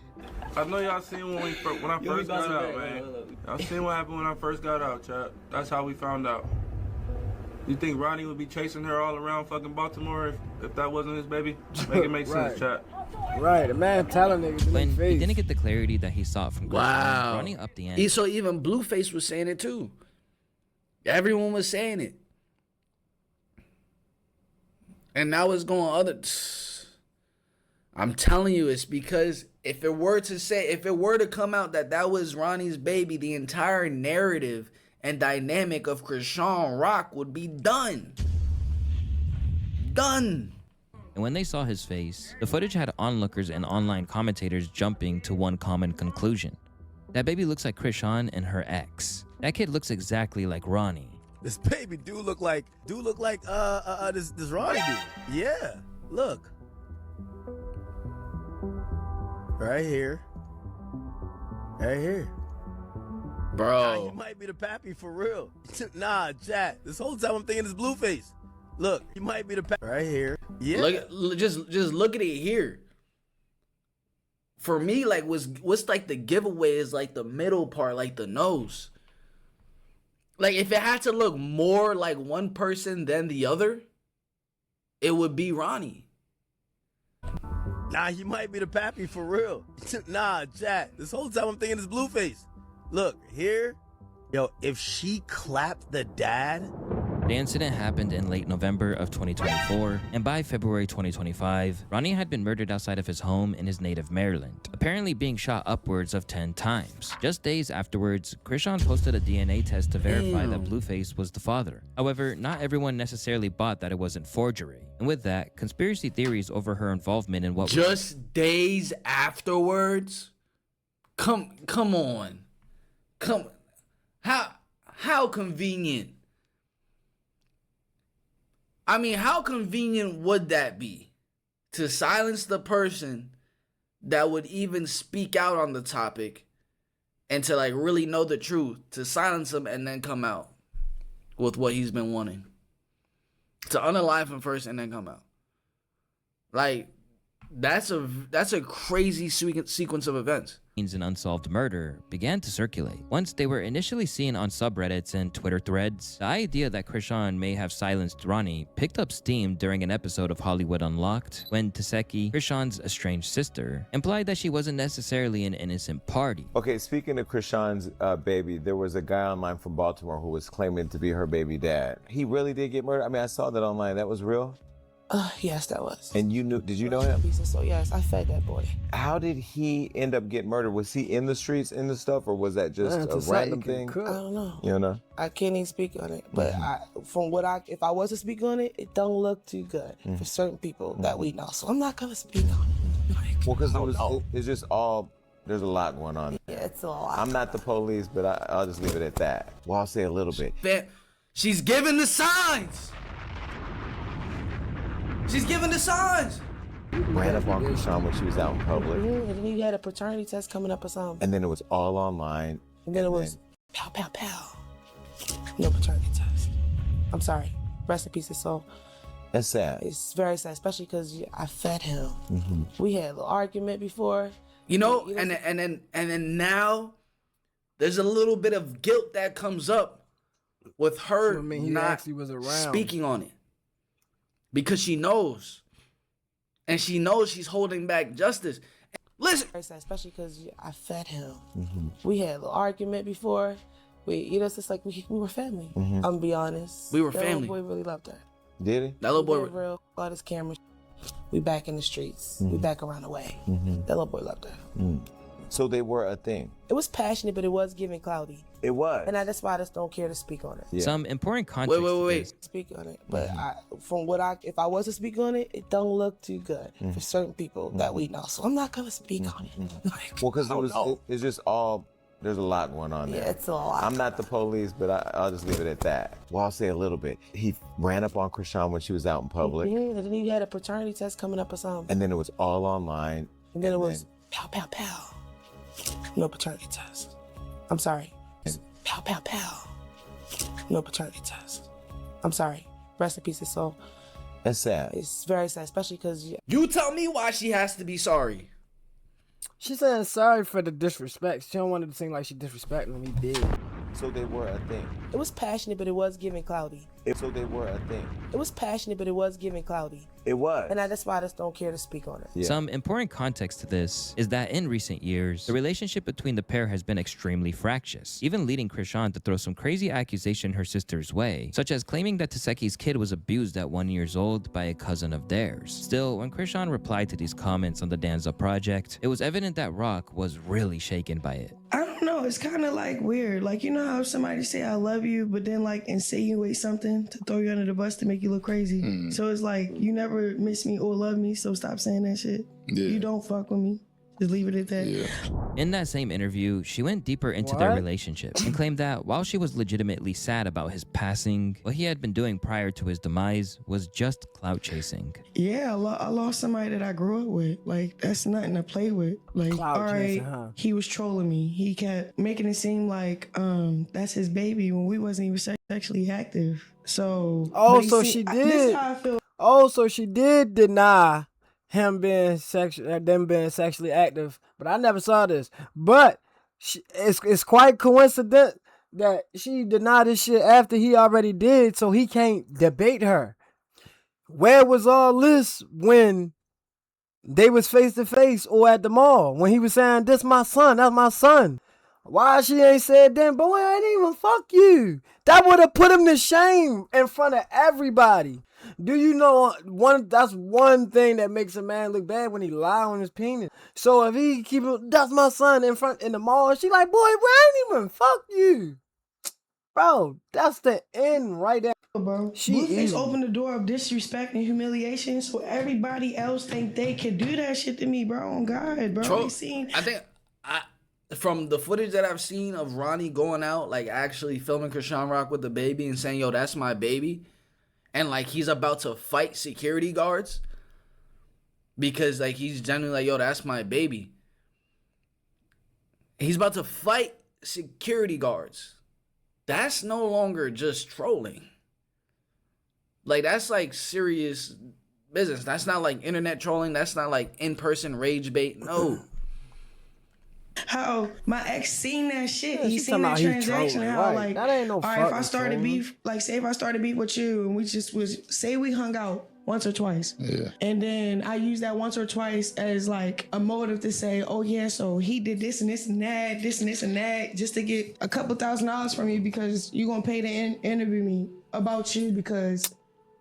I know y'all seen when I first got out, man. Y'all seen what happened when I first got out, chat. That's how we found out. You think Ronnie would be chasing her all around fucking Baltimore if that wasn't his baby? Make it make sense, chat. Right, the man telling niggas when in his face. He didn't get the clarity that he sought from CHRISEAN, Ronnie upped the ante. So even Blueface was saying it too. Everyone was saying it. And now it's going I'm telling you, it's because if it were to come out that was Ronnie's baby, the entire narrative and dynamic of CHRISEAN Rock would be done. Done. And when they saw his face, the footage had onlookers and online commentators jumping to one common conclusion. That baby looks like CHRISEAN and her ex. That kid looks exactly like Ronnie. This baby do look like this Ronnie dude. Yeah, look. Right here. Right here. Bro. Nah, you might be the pappy for real. Nah, Jack. This whole time I'm thinking it's Blueface. Look, you might be the pappy. Right here. Yeah. Just look at it here. For me, like, what's like the giveaway is like the middle part, like the nose. Like, if it had to look more like one person than the other, it would be Ronnie. Nah, you might be the pappy for real. Nah, Jack. This whole time I'm thinking it's Blueface. Look, here. Yo, if she clapped the dad, The incident happened in late November of 2024, and by February 2025, Ronnie had been murdered outside of his home in his native Maryland, apparently being shot upwards of 10 times. Just days afterwards, CHRISEAN posted a DNA test to verify that Blueface was the father. However, not everyone necessarily bought that it wasn't forgery. And with that, conspiracy theories over her involvement in what just days afterwards? Come on. How convenient? I mean, how convenient would that be to silence the person that would even speak out on the topic and to like really know the truth, to silence him and then come out with what he's been wanting, to unalive him first and then come out? Like, that's a crazy sequence of events. An unsolved murder began to circulate. Once they were initially seen on subreddits and Twitter threads, the idea that CHRISEAN may have silenced Ronnie picked up steam during an episode of Hollywood Unlocked when Taseki, CHRISEAN's estranged sister, implied that she wasn't necessarily an innocent party. Okay, speaking of CHRISEAN's baby, there was a guy online from Baltimore who was claiming to be her baby dad. He really did get murdered? I mean, I saw that online. That was real? Yes, that was. And did you know him? So yes, I fed that boy. How did he end up getting murdered? Was he in the streets in the stuff, or was that just a random thing? I don't know. You know? I can't even speak on it. But if I was to speak on it, it don't look too good for certain people that we know. So I'm not gonna speak on it. Well, because it's just all. There's a lot going on. Yeah, it's a lot. I'm not the police, but I'll just leave it at that. Well, I'll say a little bit. She's giving the signs. She's giving the signs. Ran up on CHRISEAN when she was out in public. And then you had a paternity test coming up or something. And then it was all online. And then it was pow, pow, pow. No paternity test. I'm sorry. Rest in peace, his soul. That's sad. It's very sad, especially because I fed him. We had a little argument before. You know, and then now there's a little bit of guilt that comes up with her not speaking on it. Because she knows. And she knows she's holding back justice. Listen. Especially because I fed him. We had a little argument before. It's just like we were family. I'm gonna be honest. We were that family. That little boy really loved her. Did he? That little boy. Real, bought his camera. We back in the streets. We back around the way. That little boy loved her. So they were a thing. It was passionate, but it was giving cloudy. It was. And that's why I just don't care to speak on it. Yeah. Some important context. Wait. Speak on it. But if I was to speak on it, it don't look too good for certain people that we know. So I'm not going to speak on it. Well, because it's just all, there's a lot going on there. Yeah, it's a lot. I'm not the police, but I'll just leave it at that. Well, I'll say a little bit. He ran up on CHRISEAN when she was out in public. And then you had a paternity test coming up or something. And then it was all online. And then it was pow, pow, pow. No paternity test. I'm sorry. Pow, pow, pow. No paternity test. I'm sorry. Rest in peace, his soul. That's sad. It's very sad, especially because... You tell me why she has to be sorry. She's saying sorry for the disrespect. She don't want it to seem like she disrespected him. He did. So they were a thing. It was passionate, but it was giving cloudy. So they were a thing. It was passionate, but it was giving cloudy. It was. And that's why I just don't care to speak on it. Yeah. Some important context to this is that in recent years, the relationship between the pair has been extremely fractious, even leading CHRISEAN to throw some crazy accusation her sister's way, such as claiming that Taseki's kid was abused at 1 year old by a cousin of theirs. Still, when CHRISEAN replied to these comments on the Danza project, it was evident that Rock was really shaken by it. I don't know, it's kind of like weird. Like, you know how somebody say I love you, but then like insinuate something to throw you under the bus to make you look crazy. So it's like, you never miss me or love me, so stop saying that shit. You don't fuck with me. Just leave it at that. In that same interview, she went deeper into their relationship and claimed that while she was legitimately sad about his passing, what he had been doing prior to his demise was just clout chasing. Yeah, I lost somebody that I grew up with. Like, that's nothing to play with. Like, all right, he was trolling me. He kept making it seem like that's his baby when we wasn't even sexually active. So, she did. This is how I feel. So she did deny them being sexually active, but I never saw this. But it's quite coincident that she denied this shit after he already did, so he can't debate her. Where was all this when they was face to face or at the mall when he was saying, "This my son, that's my son"? Why she ain't said then, boy, I ain't even fuck you. That would have put him to shame in front of everybody. Do you know that's one thing that makes a man look bad when he lie on his penis. So if he keep it, that's my son in the mall, she like, boy, I ain't even fuck you. Bro, that's the end right there. Bro, Blueface opened the door of disrespect and humiliation, so everybody else think they can do that shit to me, bro. On God, bro. They seen. I think from the footage that I've seen of Ronnie going out, like actually filming CHRISEAN Rock with the baby and saying, "Yo, that's my baby," and like he's about to fight security guards because like he's genuinely like, "Yo, that's my baby." He's about to fight security guards. That's no longer just trolling. Like, that's like serious business. That's not like internet trolling. That's not like in-person rage bait. No. How my ex seen that shit. Yeah, He seen that transaction. How right. like, that ain't no all right, if I fucking started trolling. beef, like say if I started beef with you and we just was, say we hung out once or twice. Yeah. And then I use that once or twice as like a motive to say, oh yeah, so he did this and this and that, this and this and that, just to get a couple $1,000s from you because you gonna pay to interview me about you because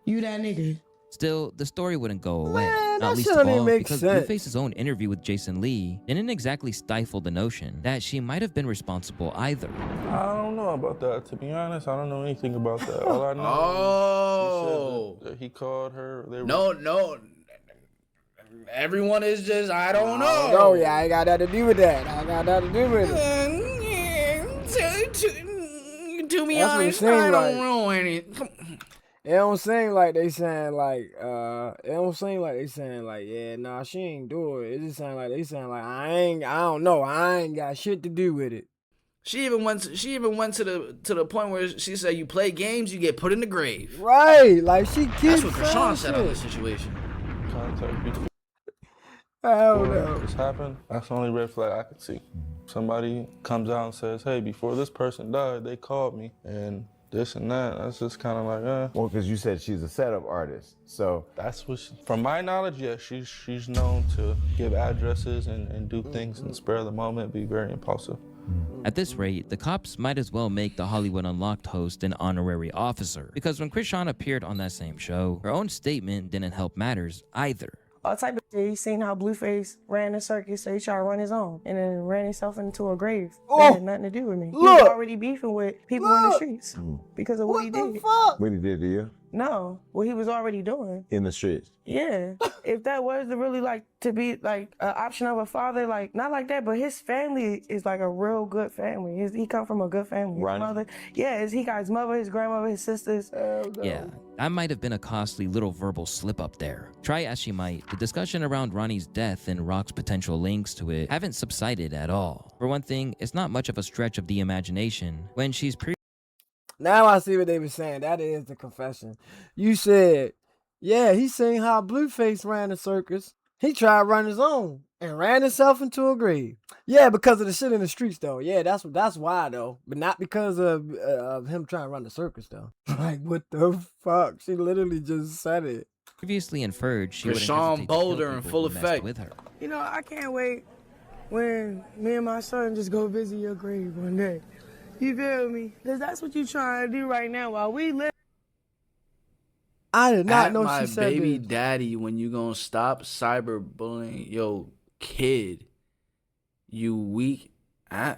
you that nigga. Still, the story wouldn't go away. Man, Not that least shit of don't even all make because sense. Blueface's own interview with Jason Lee didn't exactly stifle the notion that she might have been responsible either. I don't know about that. To be honest, I don't know anything about that. All I know Oh. is he said that he called her. No. Everyone is just, I don't know. No, yeah, I ain't got nothing to do with that. I ain't got nothing to do with it. To be That's what it honest, seemed I like. don't know anything. It don't seem like they saying like, yeah, nah, she ain't do it. It just sound like they saying like, I don't know, I ain't got shit to do with it. She even went to the point where she said, "You play games, you get put in the grave." Right, like she That's keeps what CHRISAN said on this situation. Contact me. Hell Before no. this happened, that's the only red flag I could see. Somebody comes out and says, hey, before this person died, they called me and this and that. That's just kind of like, Well, because you said she's a setup artist, so. That's what, from my knowledge, yeah, she's known to give addresses and do things in the spur of the moment, be very impulsive. At this rate, the cops might as well make the Hollywood Unlocked host an honorary officer, because when CHRISAN appeared on that same show, her own statement didn't help matters either. All type of shit. He seen how Blueface ran the circus, so he tried to run his own, and then ran himself into a grave. That had nothing to do with me. He was already beefing with people in the streets because of what he did. What he did to you? No, what he was already doing. In the streets. Yeah. If that was to really like to be like an option of a father, like not like that, but his family is like a real good family. He come from a good family. His Ronnie? mother, yeah, he got his mother, his grandmother, his sisters. Yeah, that might have been a costly little verbal slip up there. Try as she might, the discussion around Ronnie's death and Rock's potential links to it haven't subsided at all. For one thing, it's not much of a stretch of the imagination when she's Now I see what they were saying. That is the confession. You said, yeah, he seen how Blueface ran the circus. He tried to run his own and ran himself into a grave. Yeah, because of the shit in the streets, though. Yeah, that's why, though. But not because of him trying to run the circus, though. Like, what the fuck? She literally just said it. previously inferred she wouldn't CHRISAN hesitate to kill Boulder in people full who messed effect. with her. You know, I can't wait when me and my son just go visit your grave one day. You feel me? Because that's what you trying to do right now while we live. I did not At know my she said baby this. daddy, when you gonna stop cyberbullying? Yo, kid, you weak. I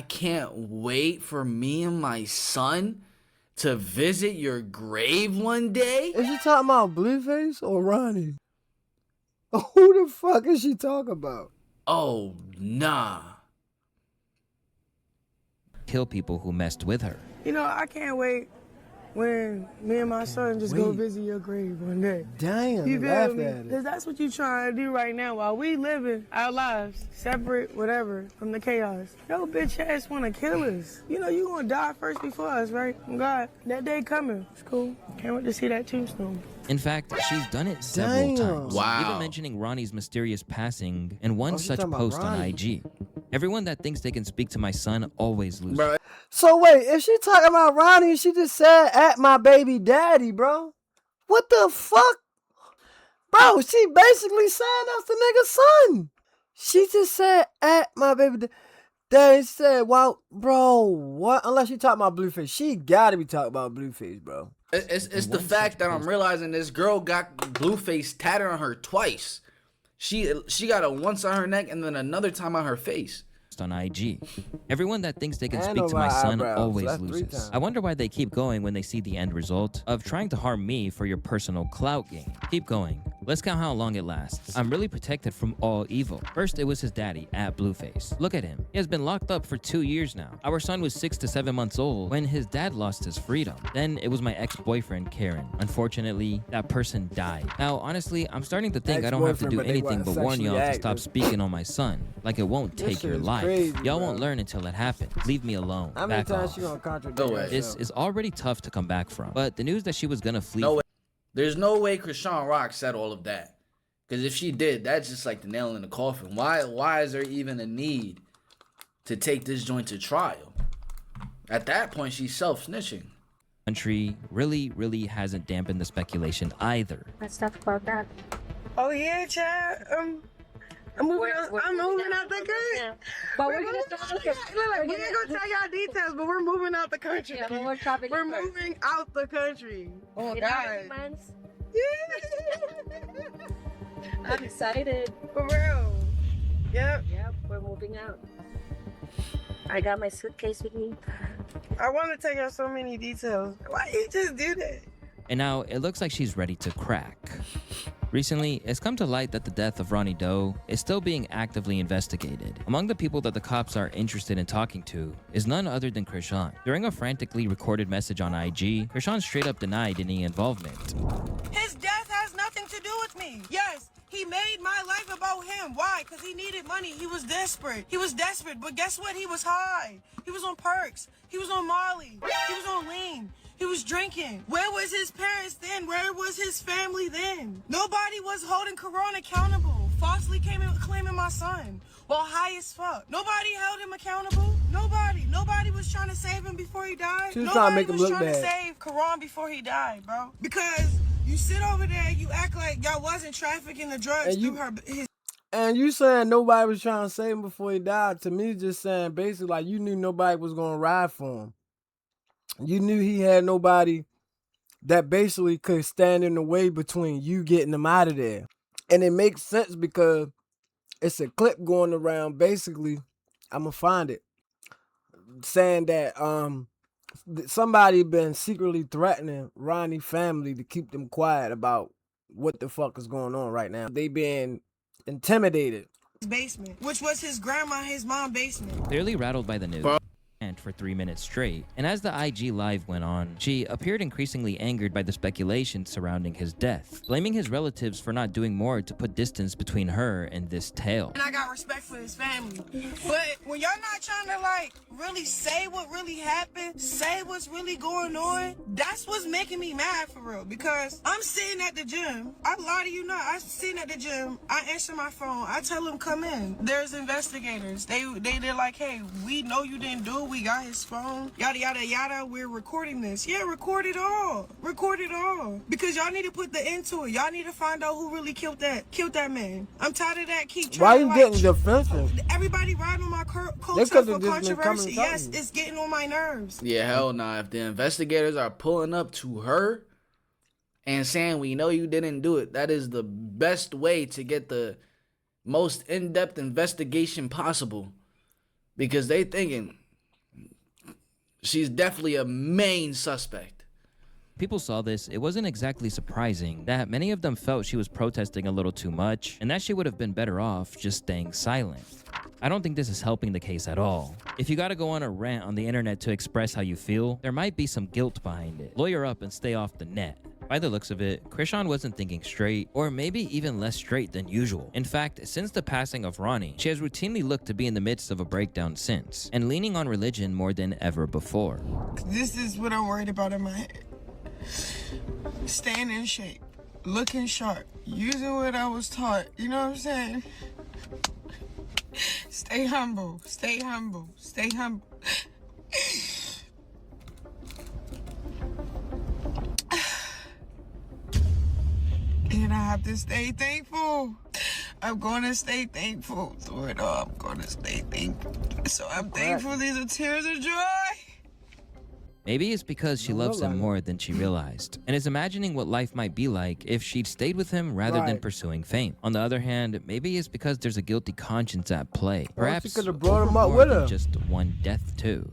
can't wait for me and my son to visit your grave one day. Is she talking about Blueface or Ronnie? Who the fuck is she talking about? Oh, nah. Kill people who messed with her. You know, I can't wait when me and my son just go visit your grave one day. Damn, You laugh feel me? at it. Because that's what you trying to do right now while we living our lives, separate, whatever, from the chaos. Yo, bitch ass want to kill us. You know, you going to die first before us, right? Oh, God, that day coming. It's cool. Can't wait to see that tombstone. In fact, she's done it several times. Wow. Even mentioning Ronnie's mysterious passing in one she's such talking about post on Ronnie. IG. Everyone that thinks they can speak to my son always loses. Bro, So wait, if she talking about Ronnie, she just said at my baby daddy, bro. What the fuck? Bro, she basically saying that's the nigga's son. She just said at my baby daddy. They said, well, bro, what? Unless you talk about Blueface. She gotta be talking about Blueface, bro. It's the fact that I'm realizing this girl got Blueface tatted on her twice. She got it once on her neck and then another time on her face. On IG. Everyone that thinks they can And speak to over my son eyebrows. always That's 3 loses. times. I wonder why they keep going when they see the end result of trying to harm me for your personal clout game. Keep going. Let's count how long it lasts. I'm really protected from all evil. First, it was his daddy at Blueface. Look at him. He has been locked up for 2 years now. Our son was 6 to 7 months old when his dad lost his freedom. Then it was my ex-boyfriend, Karen. Unfortunately, that person died. Now, honestly, I'm starting to think I don't have to do anything but warn y'all to stop speaking on my son. Like it won't take your life. Y'all won't learn until it happens. Leave me alone. How many Back times off. she gonna contradict This is already tough to come back from. But the news that she was gonna flee. No way. There's no way CHRISEAN ROCK said all of that. Because if she did, that's just like the nail in the coffin. Why is there even a need to take this joint to trial? At that point, she's self-snitching. Country really hasn't dampened the speculation either. Let's talk about that. Oh yeah, Chad. I'm moving out the country. But we're gonna we ain't gonna tell y'all details, but we're moving out the country. Yeah, but we're moving out the country. Oh God. Yeah. I'm excited. For real. Yep. Yep, we're moving out. I got my suitcase with me. I want to tell y'all so many details. Why you just do that? And now it looks like she's ready to crack. Recently, it's come to light that the death of Ronnie Doe is still being actively investigated. Among the people that the cops are interested in talking to is none other than CHRISEAN. During a frantically recorded message on IG, CHRISEAN straight up denied any involvement. His death has nothing to do with me. Yes, he made my life about him. Why? Because he needed money. He was desperate. But guess what? He was high. He was on perks. He was on Molly. He was on lean. He was drinking. Where was his parents then? Where was his family then? Nobody was holding Corona accountable. Falsely claiming my son while high as fuck. Nobody held him accountable. Nobody was trying to save him before he died. She was trying to make him look Nobody was bad. trying to save Karan before he died, bro. Because you sit over there, you act like y'all wasn't trafficking the drugs through his. And you saying nobody was trying to save him before he died, to me just saying basically like you knew nobody was gonna ride for him. You knew he had nobody that basically could stand in the way between you getting him out of there. And it makes sense because it's a clip going around basically, I'm gonna find it, saying that somebody been secretly threatening Ronnie family to keep them quiet about what the fuck is going on right now. They been intimidated. Basement, which was his grandma, his mom basement. Clearly rattled by the news. And for 3 minutes straight. And as the IG live went on, she appeared increasingly angered by the speculation surrounding his death, blaming his relatives for not doing more to put distance between her and this tale. And I got respect for his family. But when y'all not trying to like really say what really happened, say what's really going on, that's what's making me mad for real. Because I'm sitting at the gym. I lie to you not. I'm sitting at the gym. I answer my phone. I tell them come in. There's investigators. They're like, hey, we know you didn't do it. We got his phone. Yada yada yada. We're recording this. Yeah, record it all. Record it all. Because y'all need to put the end to it. Y'all need to find out who really killed that man. I'm tired of that. Keep Why trying. you getting defensive? Everybody riding on my coattail They could've for just been coming controversy. and Yes, talking. it's getting on my nerves. Yeah, hell nah. If the investigators are pulling up to her and saying, we know you didn't do it, that is the best way to get the most in-depth investigation possible. Because they thinking she's definitely a main suspect. People saw this, it wasn't exactly surprising that many of them felt she was protesting a little too much and that she would have been better off just staying silent. I don't think this is helping the case at all. If you gotta go on a rant on the internet to express how you feel, there might be some guilt behind it. Lawyer up and stay off the net. By the looks of it, CHRISEAN wasn't thinking straight, or maybe even less straight than usual. In fact, since the passing of Ronnie, she has routinely looked to be in the midst of a breakdown since, and leaning on religion more than ever before. This is what I'm worried about in my head. Staying in shape, looking sharp, using what I was taught. You know what I'm saying? Stay humble, stay humble, stay humble. And I have to stay thankful. I'm gonna stay thankful through it all. I'm gonna stay thankful. So I'm thankful these are tears of joy. Maybe it's because she loves him more than she realized, and is imagining what life might be like if she'd stayed with him rather than pursuing fame. On the other hand, maybe it's because there's a guilty conscience at play. Perhaps she could have brought him up more with than her. just one death too.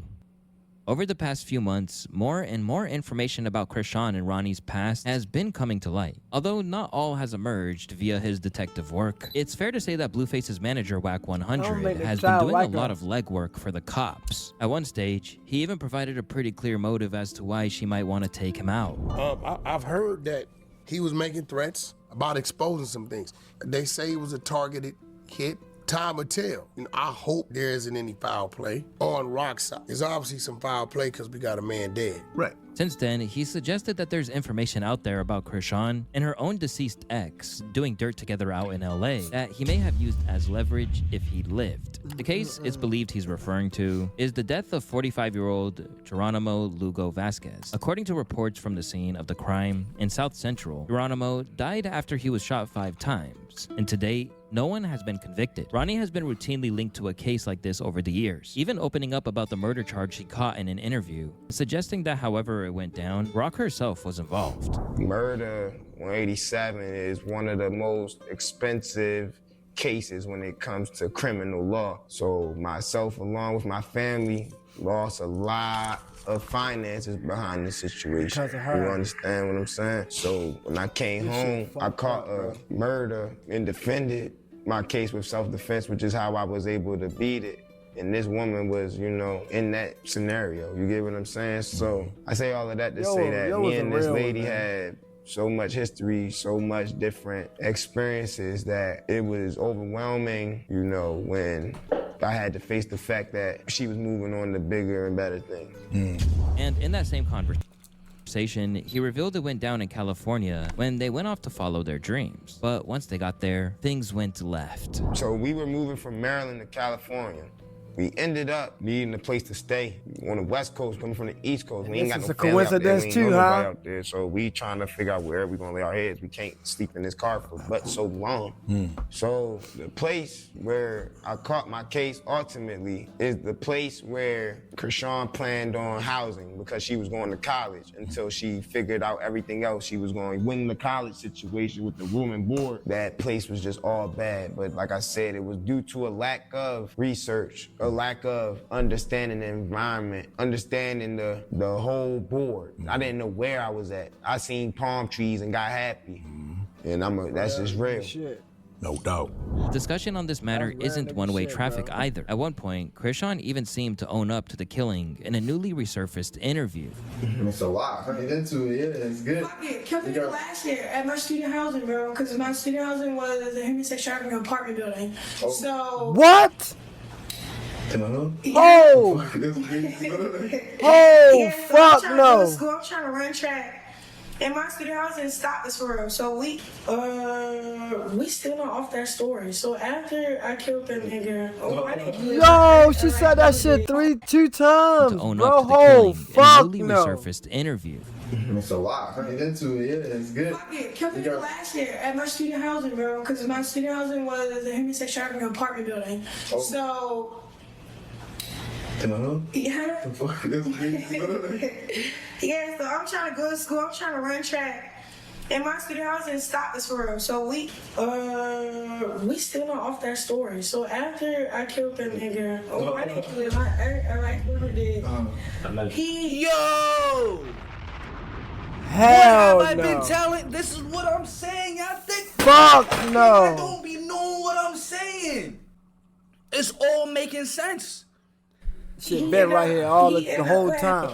Over the past few months, more and more information about Chrisean and Ronnie's past has been coming to light. Although not all has emerged via his detective work, it's fair to say that Blueface's manager, Whack 100, has been doing a lot of legwork for the cops. At one stage, he even provided a pretty clear motive as to why she might want to take him out. I've heard that he was making threats about exposing some things. They say it was a targeted hit. Time will tell. I hope there isn't any foul play on Rock's side. There's obviously some foul play because we got a man dead. Right. Since then, he suggested that there's information out there about Chrisean and her own deceased ex doing dirt together out in LA that he may have used as leverage if he lived. The case it's believed he's referring to is the death of 45-year-old Geronimo Lugo Vasquez. According to reports from the scene of the crime in South Central, Geronimo died after he was shot 5 times, and to date, no one has been convicted. Ronnie has been routinely linked to a case like this over the years, even opening up about the murder charge he caught in an interview, suggesting that however it went down, Rock herself was involved. Murder 187 is one of the most expensive cases when it comes to criminal law. So myself, along with my family, lost a lot of finances behind this situation. You understand what I'm saying? So when I came home, I caught a murder and defended my case with self-defense, which is how I was able to beat it. And this woman was, in that scenario. You get what I'm saying? So I say all of that to say that me and this lady had so much history, so much different experiences that it was overwhelming, when I had to face the fact that she was moving on to bigger and better things. And in that same conversation, he revealed it went down in California when they went off to follow their dreams. But once they got there, things went left. So we were moving from Maryland to California. We ended up needing a place to stay on the West Coast, coming from the East Coast. We ain't got no family out there. We ain't know nobody out there. So we trying to figure out where we gonna lay our heads. We can't sleep in this car for but so long. So the place where I caught my case ultimately is the place where Chrisean planned on housing because she was going to college until she figured out everything else. She was going to win the college situation with the room and board. That place was just all bad. But like I said, it was due to a lack of research, a lack of understanding the environment, understanding the whole board. I didn't know where I was at. I seen palm trees and got happy. And that's just real. No doubt. Discussion on this matter isn't one-way traffic either. At one point, Chrisean even seemed to own up to the killing in a newly resurfaced interview. It's a lot. I get into it, yeah, it's good. It killed me last year at my student housing, bro, because my student housing was a homosexuality apartment building. So what? Oh! Oh, fuck no! I'm trying to run track. And my student housing stopped us for real. So we still not off that story. So after I killed that nigga, Yo, she said that shit 2 times, to own bro. up to the killing Fuck in a newly no. resurfaced interview. It's a lot. I get into it, yeah, it's good. It killed me last year at my student housing, bro, because my student housing was a homosexuality apartment building. So. Yeah. Yeah, so I'm trying to go to school, I'm trying to run track. And my student housing stopped us for real. So we still not off that story. So after I killed that nigga, I didn't kill him, I whoever did. Yo! Hell what have no. I been telling? This is what I'm saying. Y'all think? Fuck no. I don't be knowing what I'm saying. It's all making sense. Shit been right here all the whole time.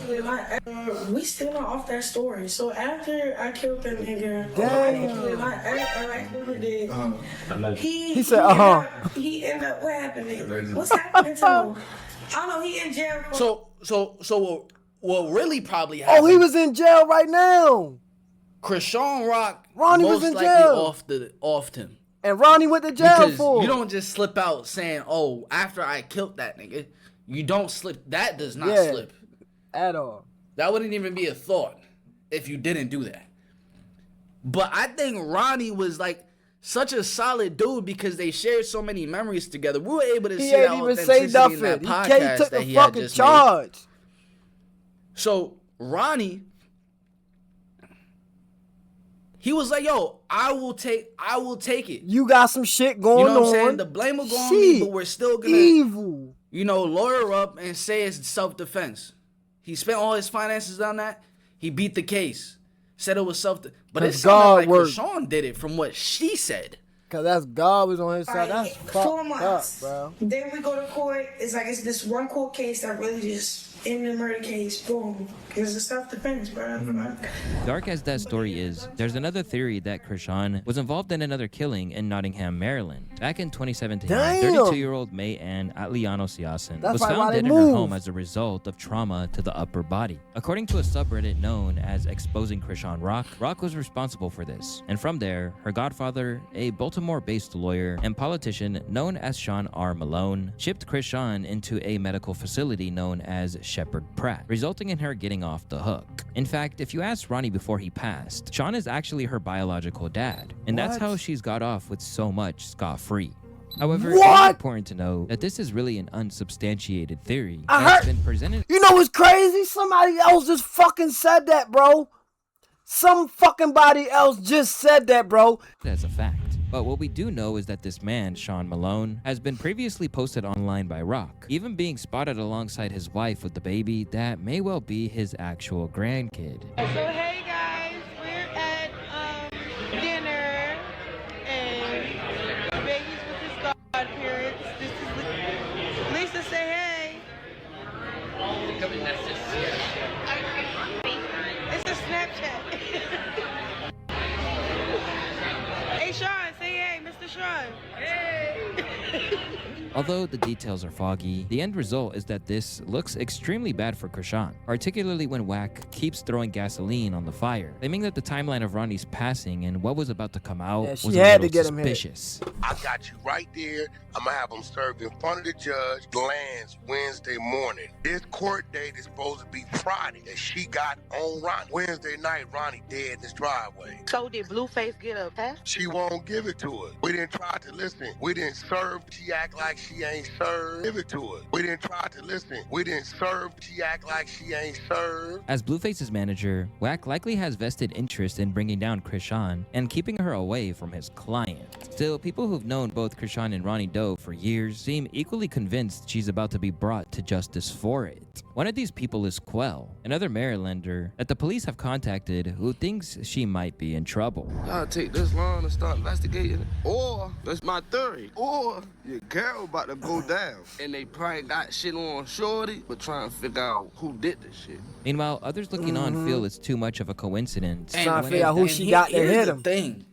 We still not off that story. So after I killed that nigga, I whoever did. He said, He ended up, what happened? What's happening to him? I don't know, he in jail for. So what really probably happened? Oh, he was in jail right now. CHRISEAN Rock Ronnie most was in likely jail. offed him. And Ronnie went to jail because for. You don't just slip out saying, "Oh, after I killed that nigga." You don't slip. That does not slip at all. That wouldn't even be a thought if you didn't do that. But I think Ronnie was like such a solid dude because they shared so many memories together. We were able to He see that ain't even say authenticity in that nothing. He podcast took that the he had fucking just charge. made. So Ronnie, he was like, "Yo, I will take it. You got some shit going on. You know what I'm saying? The blame will go on me, but we're still gonna evil. You know, lawyer up and say it's self-defense. He spent all his finances on that. He beat the case. Said it was but it sounded like Krishan did it from what she said. Cause that's God was on his side. That's 4 fucked months, up, bro. Then we go to court. It's like it's this one court case that really just in the murder case. Boom, because it's self-defense, bro. Dark as that story is, there's another theory that Krishan was involved in another killing in Nottingham, Maryland. Back in 2017, 32-year-old May Ann Atliano Siasen was found dead in her home as a result of trauma to the upper body. According to a subreddit known as Exposing CHRISEAN Rock, Rock was responsible for this. And from there, her godfather, a Baltimore-based lawyer and politician known as Sean R. Malone, shipped CHRISAN into a medical facility known as Shepherd Pratt, resulting in her getting off the hook. In fact, if you ask Ronnie before he passed, Sean is actually her biological dad, and that's how she's got off with so much scot-free. However, it's important to know that this is really an unsubstantiated theory that's been presented. You know what's crazy? Somebody else just fucking said that, bro. Some fucking body else just said that, bro. As a fact. But what we do know is that this man, Sean Malone, has been previously posted online by Rock, even being spotted alongside his wife with the baby that may well be his actual grandkid. So hey guys, we're at dinner and the baby's with his godparents. This is Lisa. Say hey. It's a Snapchat. Hey Sean, say hey, Mr. Sean. Hey. Although the details are foggy, the end result is that this looks extremely bad for Krishan, particularly when Wack keeps throwing gasoline on the fire, claiming that the timeline of Ronnie's passing and what was about to come out was a little suspicious. I got you right there. I'm gonna have him served in front of the judge. Lands Wednesday morning. This court date is supposed to be Friday that she got on Ronnie. Wednesday night, Ronnie dead in his driveway. So did Blueface get a pass? She won't give it to us. We didn't try to listen. We didn't serve. She act like she ain't served. Give it to us. We didn't try to listen. We didn't serve. She act like she ain't served. As Blueface's manager, Wack likely has vested interest in bringing down Krishan and keeping her away from his client. Still, people who've known both Krishan and Ronnie Doe for years seem equally convinced she's about to be brought to justice for it. One of these people is Quell, another Marylander that the police have contacted who thinks she might be in trouble. Y'all take this long to start investigating, or that's my theory, or your girl about to go down, and they probably got shit on Shorty, but trying to figure out who did this shit. Meanwhile, others looking on feel it's too much of a coincidence. Trying to figure out who she got to hit him.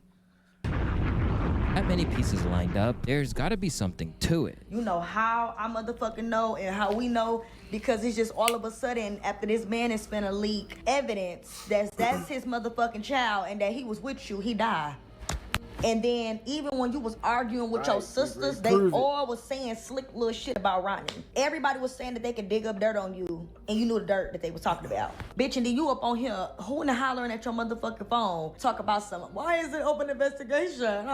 That many pieces lined up, there's gotta be something to it. You know how I motherfucking know and how we know, because it's just all of a sudden after this man is finna leak evidence that's his motherfucking child and that he was with you, he died. And then even when you was arguing with your sisters, they all was saying slick little shit about Ronnie. Everybody was saying that they could dig up dirt on you, and you knew the dirt that they was talking about. Bitch, and then you up on here hooting and hollering at your motherfucking phone, talk about something. Why is it open investigation?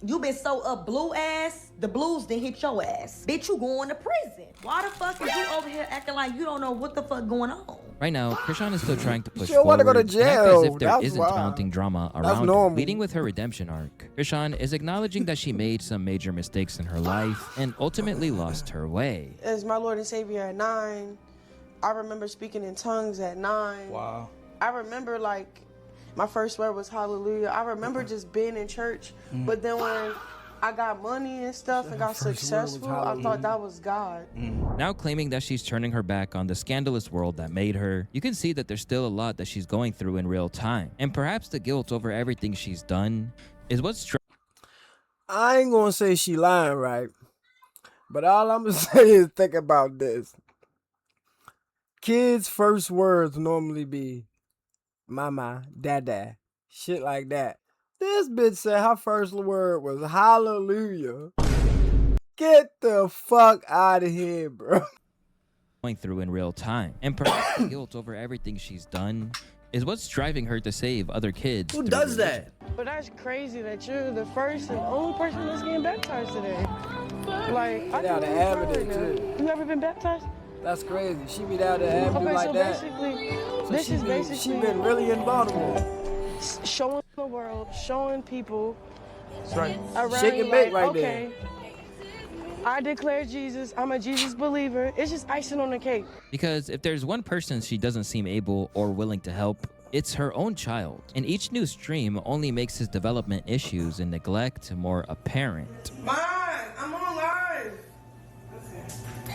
You been so up blue ass, the blues didn't hit your ass. Bitch, you going to prison. Why the fuck is you over here acting like you don't know what the fuck going on? Right now, Krishan is still trying to push She don't forward wanna go to and act jail. as if there That's isn't why. mounting drama around her, normal. leading with her redemption arc. Krishan is acknowledging that she made some major mistakes in her life and ultimately lost her way. As my Lord and Savior at 9, I remember speaking in tongues at 9. Wow. I remember like my first word was hallelujah. I remember just being in church, but then when I got money and stuff and got successful, I thought that was God. Now claiming that she's turning her back on the scandalous world that made her, you can see that there's still a lot that she's going through in real time. And perhaps the guilt over everything she's done is what's I ain't gonna say she lying, right? But all I'm gonna say is think about this. Kids' first words normally be mama, dada, shit like that. This bitch said her first word was hallelujah. Get the fuck out of here, bro. going through in real time. And perhaps the guilt over everything she's done is what's driving her to save other kids. Who through does religion. that? But that's crazy that you're the first and only person that's getting baptized today. Like, I Yeah, can the really cry evidence, right now. too. You ever been baptized? That's crazy. She be down there having Okay, like so that. basically, So this is she basically been really in Baltimore. showing the world, showing people That's right. around Shake you and bake like, right okay, I declare Jesus. I'm a Jesus believer. It's just icing on the cake. Because if there's one person she doesn't seem able or willing to help, it's her own child. And each new stream only makes his development issues and neglect more apparent. Mine, I'm on live.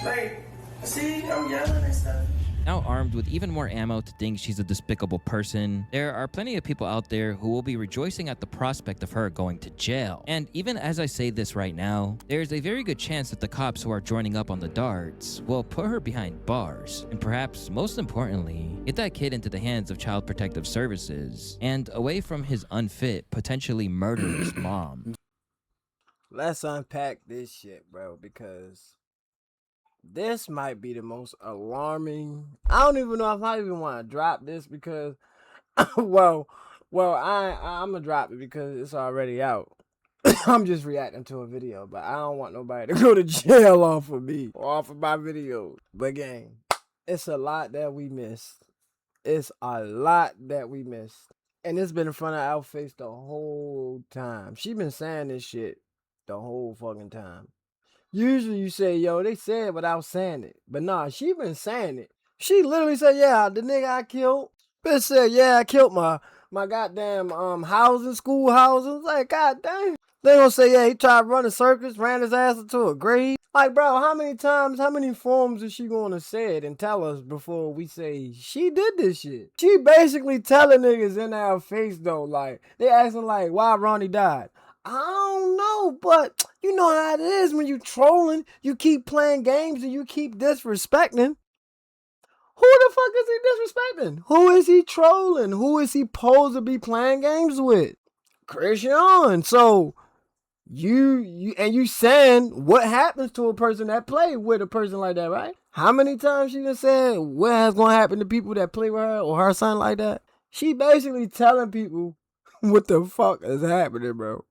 Like, see, I'm yelling and stuff. Now armed with even more ammo to think she's a despicable person, there are plenty of people out there who will be rejoicing at the prospect of her going to jail. And even as I say this right now, there's a very good chance that the cops who are joining up on the darts will put her behind bars. And perhaps most importantly, get that kid into the hands of Child Protective Services and away from his unfit, potentially murderous mom. Let's unpack this shit, bro, because this might be the most alarming. I don't even know if I even want to drop this because, well, I'm gonna drop it because it's already out. I'm just reacting to a video, but I don't want nobody to go to jail off of me or off of my videos. But gang, it's a lot that we missed. It's a lot that we missed, and it's been in front of our face the whole time. She been saying this shit the whole fucking time. Usually you say, yo, they said it without saying it. But nah, she been saying it. She literally said, yeah, the nigga I killed. Bitch said, yeah, I killed my goddamn housing, school housing. Like, goddamn. They gonna say, yeah, he tried to run a circus, ran his ass into a grave. Like, bro, how many times, how many forms is she gonna say it and tell us before we say she did this shit? She basically telling niggas in our face though, like, they asking like, why Ronnie died. I don't know, but you know how it is when you trolling, you keep playing games and you keep disrespecting. Who the fuck is he disrespecting? Who is he trolling? Who is he supposed to be playing games with? Christian. So you saying what happens to a person that play with a person like that, right? How many times she done said what has gonna happen to people that play with her or her son like that? She basically telling people what the fuck is happening, bro.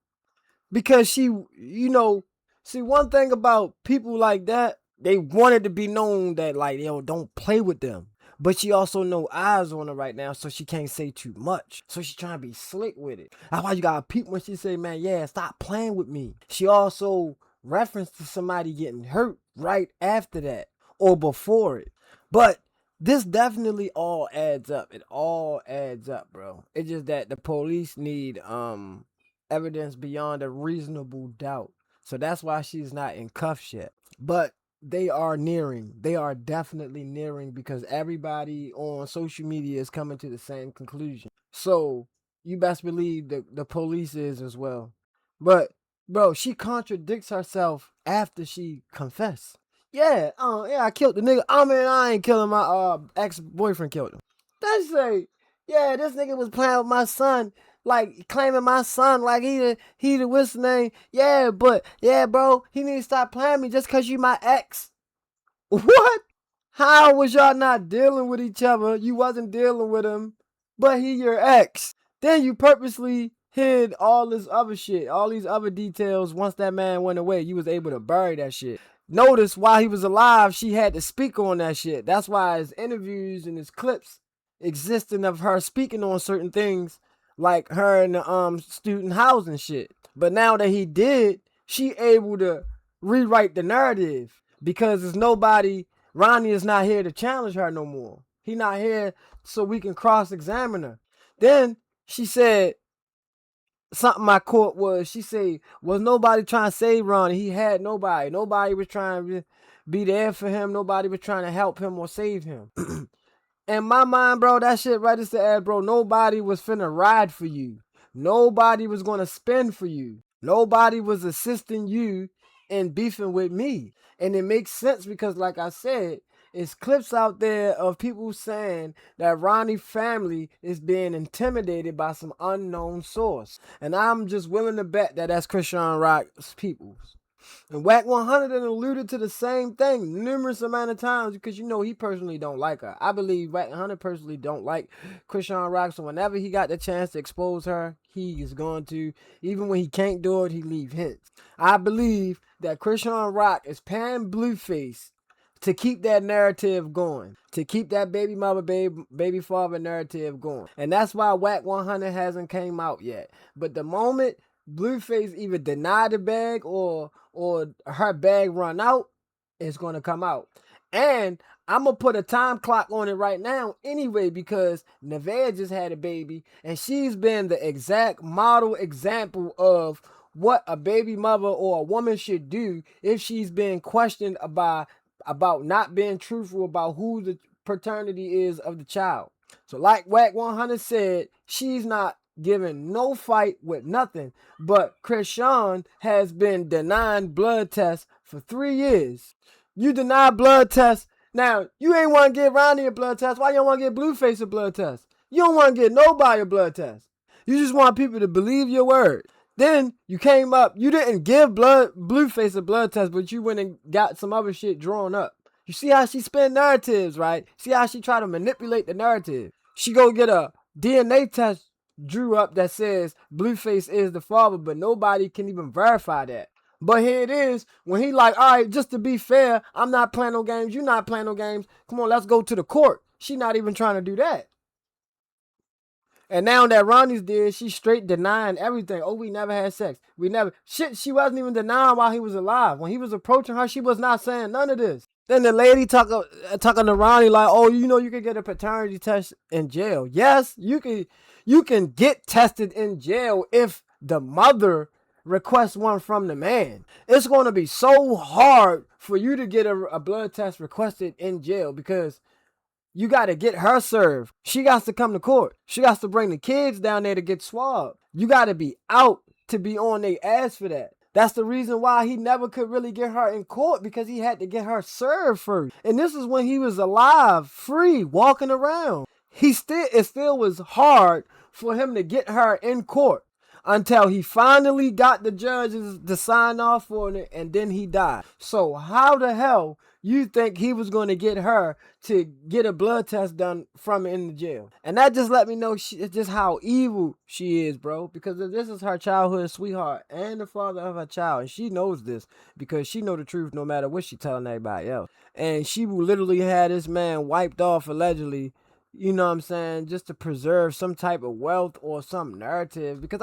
Because she, you know, see one thing about people like that, they wanted to be known that like, yo, don't play with them. But she also know eyes on her right now, so she can't say too much. So she's trying to be slick with it. That's why you gotta peep when she say, man, yeah, stop playing with me. She also referenced to somebody getting hurt right after that or before it. But this definitely all adds up. It all adds up, bro. It's just that the police need evidence beyond a reasonable doubt. So that's why she's not in cuffs yet. But they are nearing. They are definitely nearing because everybody on social media is coming to the same conclusion. So you best believe the police is as well. But bro, she contradicts herself after she confessed. Yeah, I killed the nigga. I mean, I ain't killing my ex-boyfriend killed him. They say, yeah, this nigga was playing with my son. Like claiming my son like he the what's the name? Yeah, but yeah, bro, he need to stop playing me just cause you my ex. What? How was y'all not dealing with each other? You wasn't dealing with him, but he your ex. Then you purposely hid all this other shit, all these other details. Once that man went away, you was able to bury that shit. Notice while he was alive, she had to speak on that shit. That's why his interviews and his clips existing of her speaking on certain things. Like her in the student housing shit. But now that he did, she able to rewrite the narrative because there's nobody. Ronnie is not here to challenge her no more. He not here so we can cross-examine her. Then she said something I caught was she said was nobody trying to save Ronnie. He had nobody. Nobody was trying to be there for him. Nobody was trying to help him or save him. In my mind, bro, that shit registered as, bro, nobody was finna ride for you. Nobody was gonna spend for you. Nobody was assisting you in beefing with me. And it makes sense because, like I said, it's clips out there of people saying that Ronnie's family is being intimidated by some unknown source. And I'm just willing to bet that that's CHRISEAN Rock's people. And Whack 100 then alluded to the same thing numerous amount of times because he personally don't like her. I believe Whack 100 personally don't like Chrisean Rock, so whenever he got the chance to expose her, he is going to. Even when he can't do it, he leave hints. I believe that Chrisean Rock is paying Blueface to keep that narrative going, to keep that baby mother, baby father narrative going. And that's why Whack 100 hasn't came out yet. But the moment Blueface either deny the bag or her bag run out, it's going to come out. And I'm going to put a time clock on it right now anyway because Nevaeh just had a baby and she's been the exact model example of what a baby mother or a woman should do if she's been questioned about not being truthful about who the paternity is of the child. So like Whack 100 said, she's not giving no fight with nothing, but Chrisean has been denying blood tests for 3 years. You deny blood tests. Now, you ain't want to get Ronnie a blood test. Why you don't want to get Blueface a blood test? You don't want to get nobody a blood test. You just want people to believe your word. Then you came up, you didn't give Blueface a blood test, but you went and got some other shit drawn up. You see how she spin narratives, right? See how she try to manipulate the narrative. She go get a DNA test drew up that says Blueface is the father, but nobody can even verify that. But here it is, when he like, all right, just to be fair, I'm not playing no games, you're not playing no games. Come on, let's go to the court. She not even trying to do that. And now that Ronnie's dead, she's straight denying everything. Oh, we never had sex. We never. Shit, she wasn't even denying while he was alive. When he was approaching her, she was not saying none of this. Then the lady talking to Ronnie like, oh, you can get a paternity test in jail. Yes, you can get tested in jail if the mother requests one from the man. It's going to be so hard for you to get a blood test requested in jail because you got to get her served. She got to come to court. She got to bring the kids down there to get swabbed. You got to be out to be on their ass for that. That's the reason why he never could really get her in court because he had to get her served first. And this is when he was alive, free, walking around. It still was hard for him to get her in court until he finally got the judges to sign off on it and then he died. So how the hell you think he was going to get her to get a blood test done from in the jail? And that just let me know just how evil she is, bro. Because this is her childhood sweetheart and the father of her child. And she knows this because she know the truth no matter what she telling everybody else. And she literally had this man wiped off allegedly, you know what I'm saying, just to preserve some type of wealth or some narrative. Because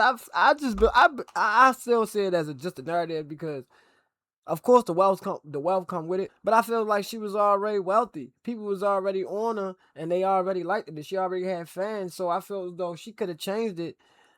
I still see it as just a narrative because of course the wealth come with it, but I feel like she was already wealthy. People was already on her, and they already liked it. She already had fans, so I feel as though she could have changed it,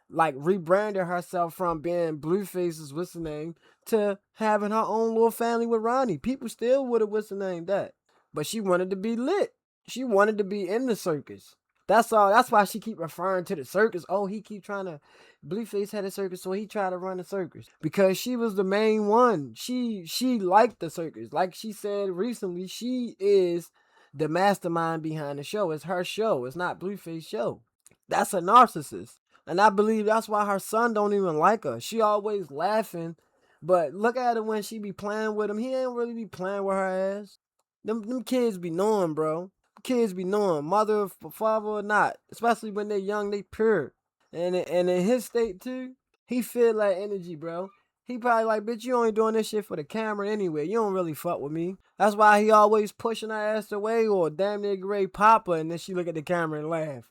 like rebranded herself from being Blueface's what's the name to having her own little family with Ronnie. People still would have what's the name that, but she wanted to be lit. She wanted to be in the circus. That's all. That's why she keep referring to the circus. Oh, he keep trying to. Blueface had a circus, so he tried to run the circus because she was the main one. She liked the circus. Like she said recently, she is the mastermind behind the show. It's her show. It's not Blueface's show. That's a narcissist, and I believe that's why her son don't even like her. She always laughing, but look at her when she be playing with him. He ain't really be playing with her ass. Them kids be knowing, bro. Kids be knowing, mother, father or not, especially when they're young, they pure. And in his state too, he feel like energy, bro. He probably like, bitch, you only doing this shit for the camera anyway. You don't really fuck with me. That's why he always pushing her ass away or damn near great papa, and then she look at the camera and laugh.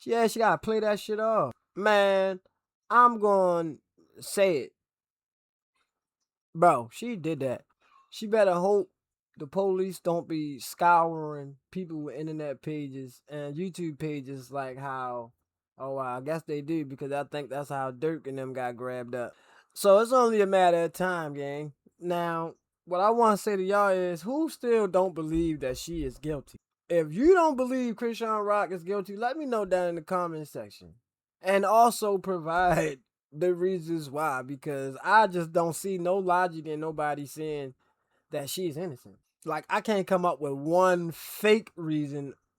Yeah, she gotta play that shit off. Man, I'm gonna say it. Bro, she did that. She better hope the police don't be scouring people with internet pages and YouTube pages like how, oh, I guess they do because I think that's how Dirk and them got grabbed up. So it's only a matter of time, gang. Now, what I want to say to y'all is who still don't believe that she is guilty? If you don't believe Chrisean Rock is guilty, let me know down in the comment section. And also provide the reasons why, because I just don't see no logic in nobody saying that she's innocent. Like, I can't come up with one fake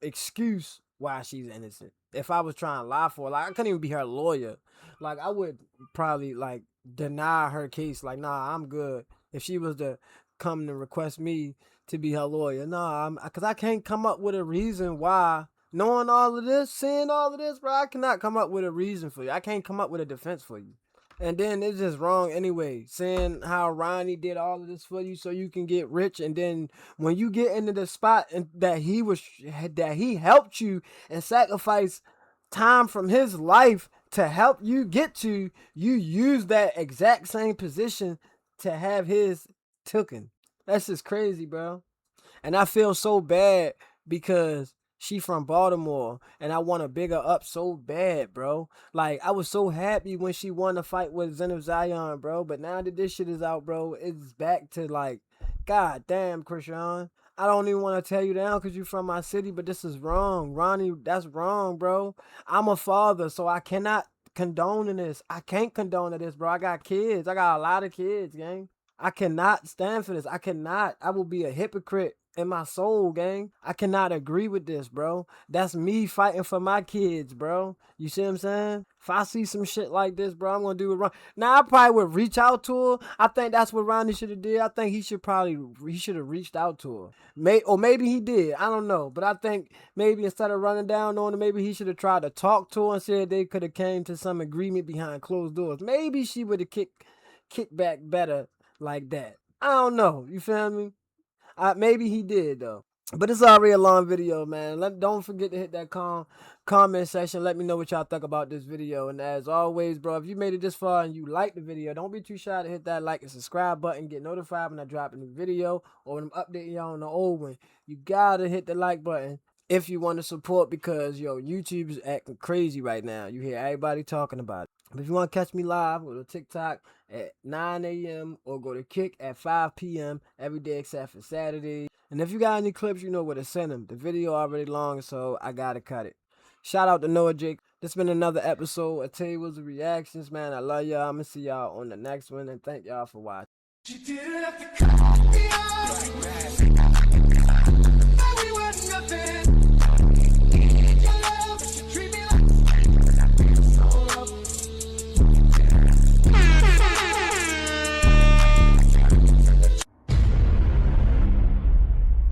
excuse why she's innocent. if I was trying to lie for her, like I couldn't even be her lawyer. Like I would probably like deny her case. Like, nah, I'm good. If she was to come and request me to be her lawyer, nah, because I can't come up with a reason why. Knowing all of this, seeing all of this, bro, I cannot come up with a reason for you. I can't come up with a defense for you. And then it's just wrong anyway. Saying how Ronnie did all of this for you so you can get rich, and then when you get into the spot and that he helped you and sacrificed time from his life to help you get to, you use that exact same position to have his tooken. That's just crazy, bro. And I feel so bad because she from Baltimore, and I want to big her up so bad, bro. Like, I was so happy when she won the fight with Zen of Zion, bro. But now that this shit is out, bro, it's back to like, God damn, Chrisean. I don't even want to tell you down because you from my city, but this is wrong. Ronnie, that's wrong, bro. I'm a father, so I cannot condone this. I can't condone this, bro. I got kids. I got a lot of kids, gang. I cannot stand for this. I cannot. I will be a hypocrite in my soul, gang. I cannot agree with this, bro. That's me fighting for my kids, bro. You see what I'm saying? If I see some shit like this, bro, I'm gonna do it wrong. Now, I probably would reach out to her. I think that's what Ronnie should have did. I think he should have reached out to her. Or maybe he did. I don't know. But I think maybe instead of running down on her, maybe he should have tried to talk to her and said they could have came to some agreement behind closed doors. Maybe she would have kicked back better like that. I don't know. You feel me? Maybe he did though. But it's already a long video, man. Don't forget to hit that comment section. Let me know what y'all think about this video. And as always, bro, if you made it this far and you like the video, don't be too shy to hit that like and subscribe button. Get notified when I drop a new video or when I'm updating y'all on the old one. You gotta hit the like button if you want to support, because YouTube is acting crazy right now. You hear everybody talking about it. But if you want to catch me live, go to TikTok at 9 a.m. or go to Kick at 5 p.m. every day except for Saturday. And if you got any clips, you know where to send them. The video already long, so I gotta cut it. Shout out to Noah Jake. This been another episode of Tables of Reactions, man. I love y'all. I'm gonna see y'all on the next one, and thank y'all for watching.